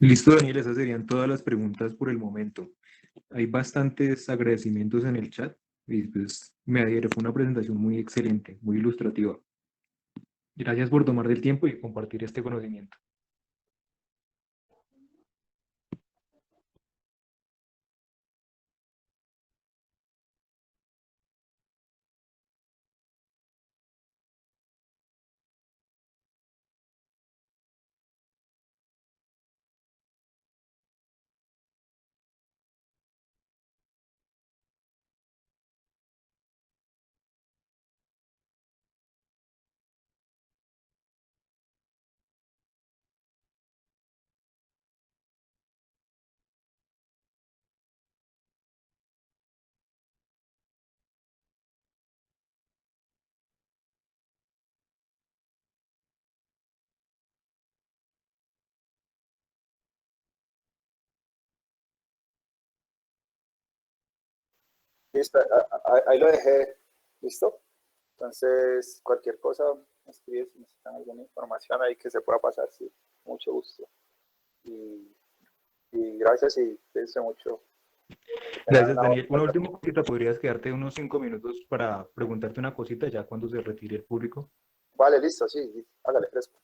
Listo, Daniel, esas serían todas las preguntas por el momento. Hay bastantes agradecimientos en el chat y pues me adhiero, fue una presentación muy excelente, muy ilustrativa. Gracias por tomar el tiempo y compartir este conocimiento. Listo, ahí lo dejé. ¿Listo? Entonces, cualquier cosa, me escribe si necesitan alguna información ahí que se pueda pasar, sí, mucho gusto. Y gracias y cuídense mucho. Gracias, Daniel. Una última cosita, ¿podrías quedarte unos 5 minutos para preguntarte una cosita ya cuando se retire el público? Vale, listo, sí, hágale, fresco.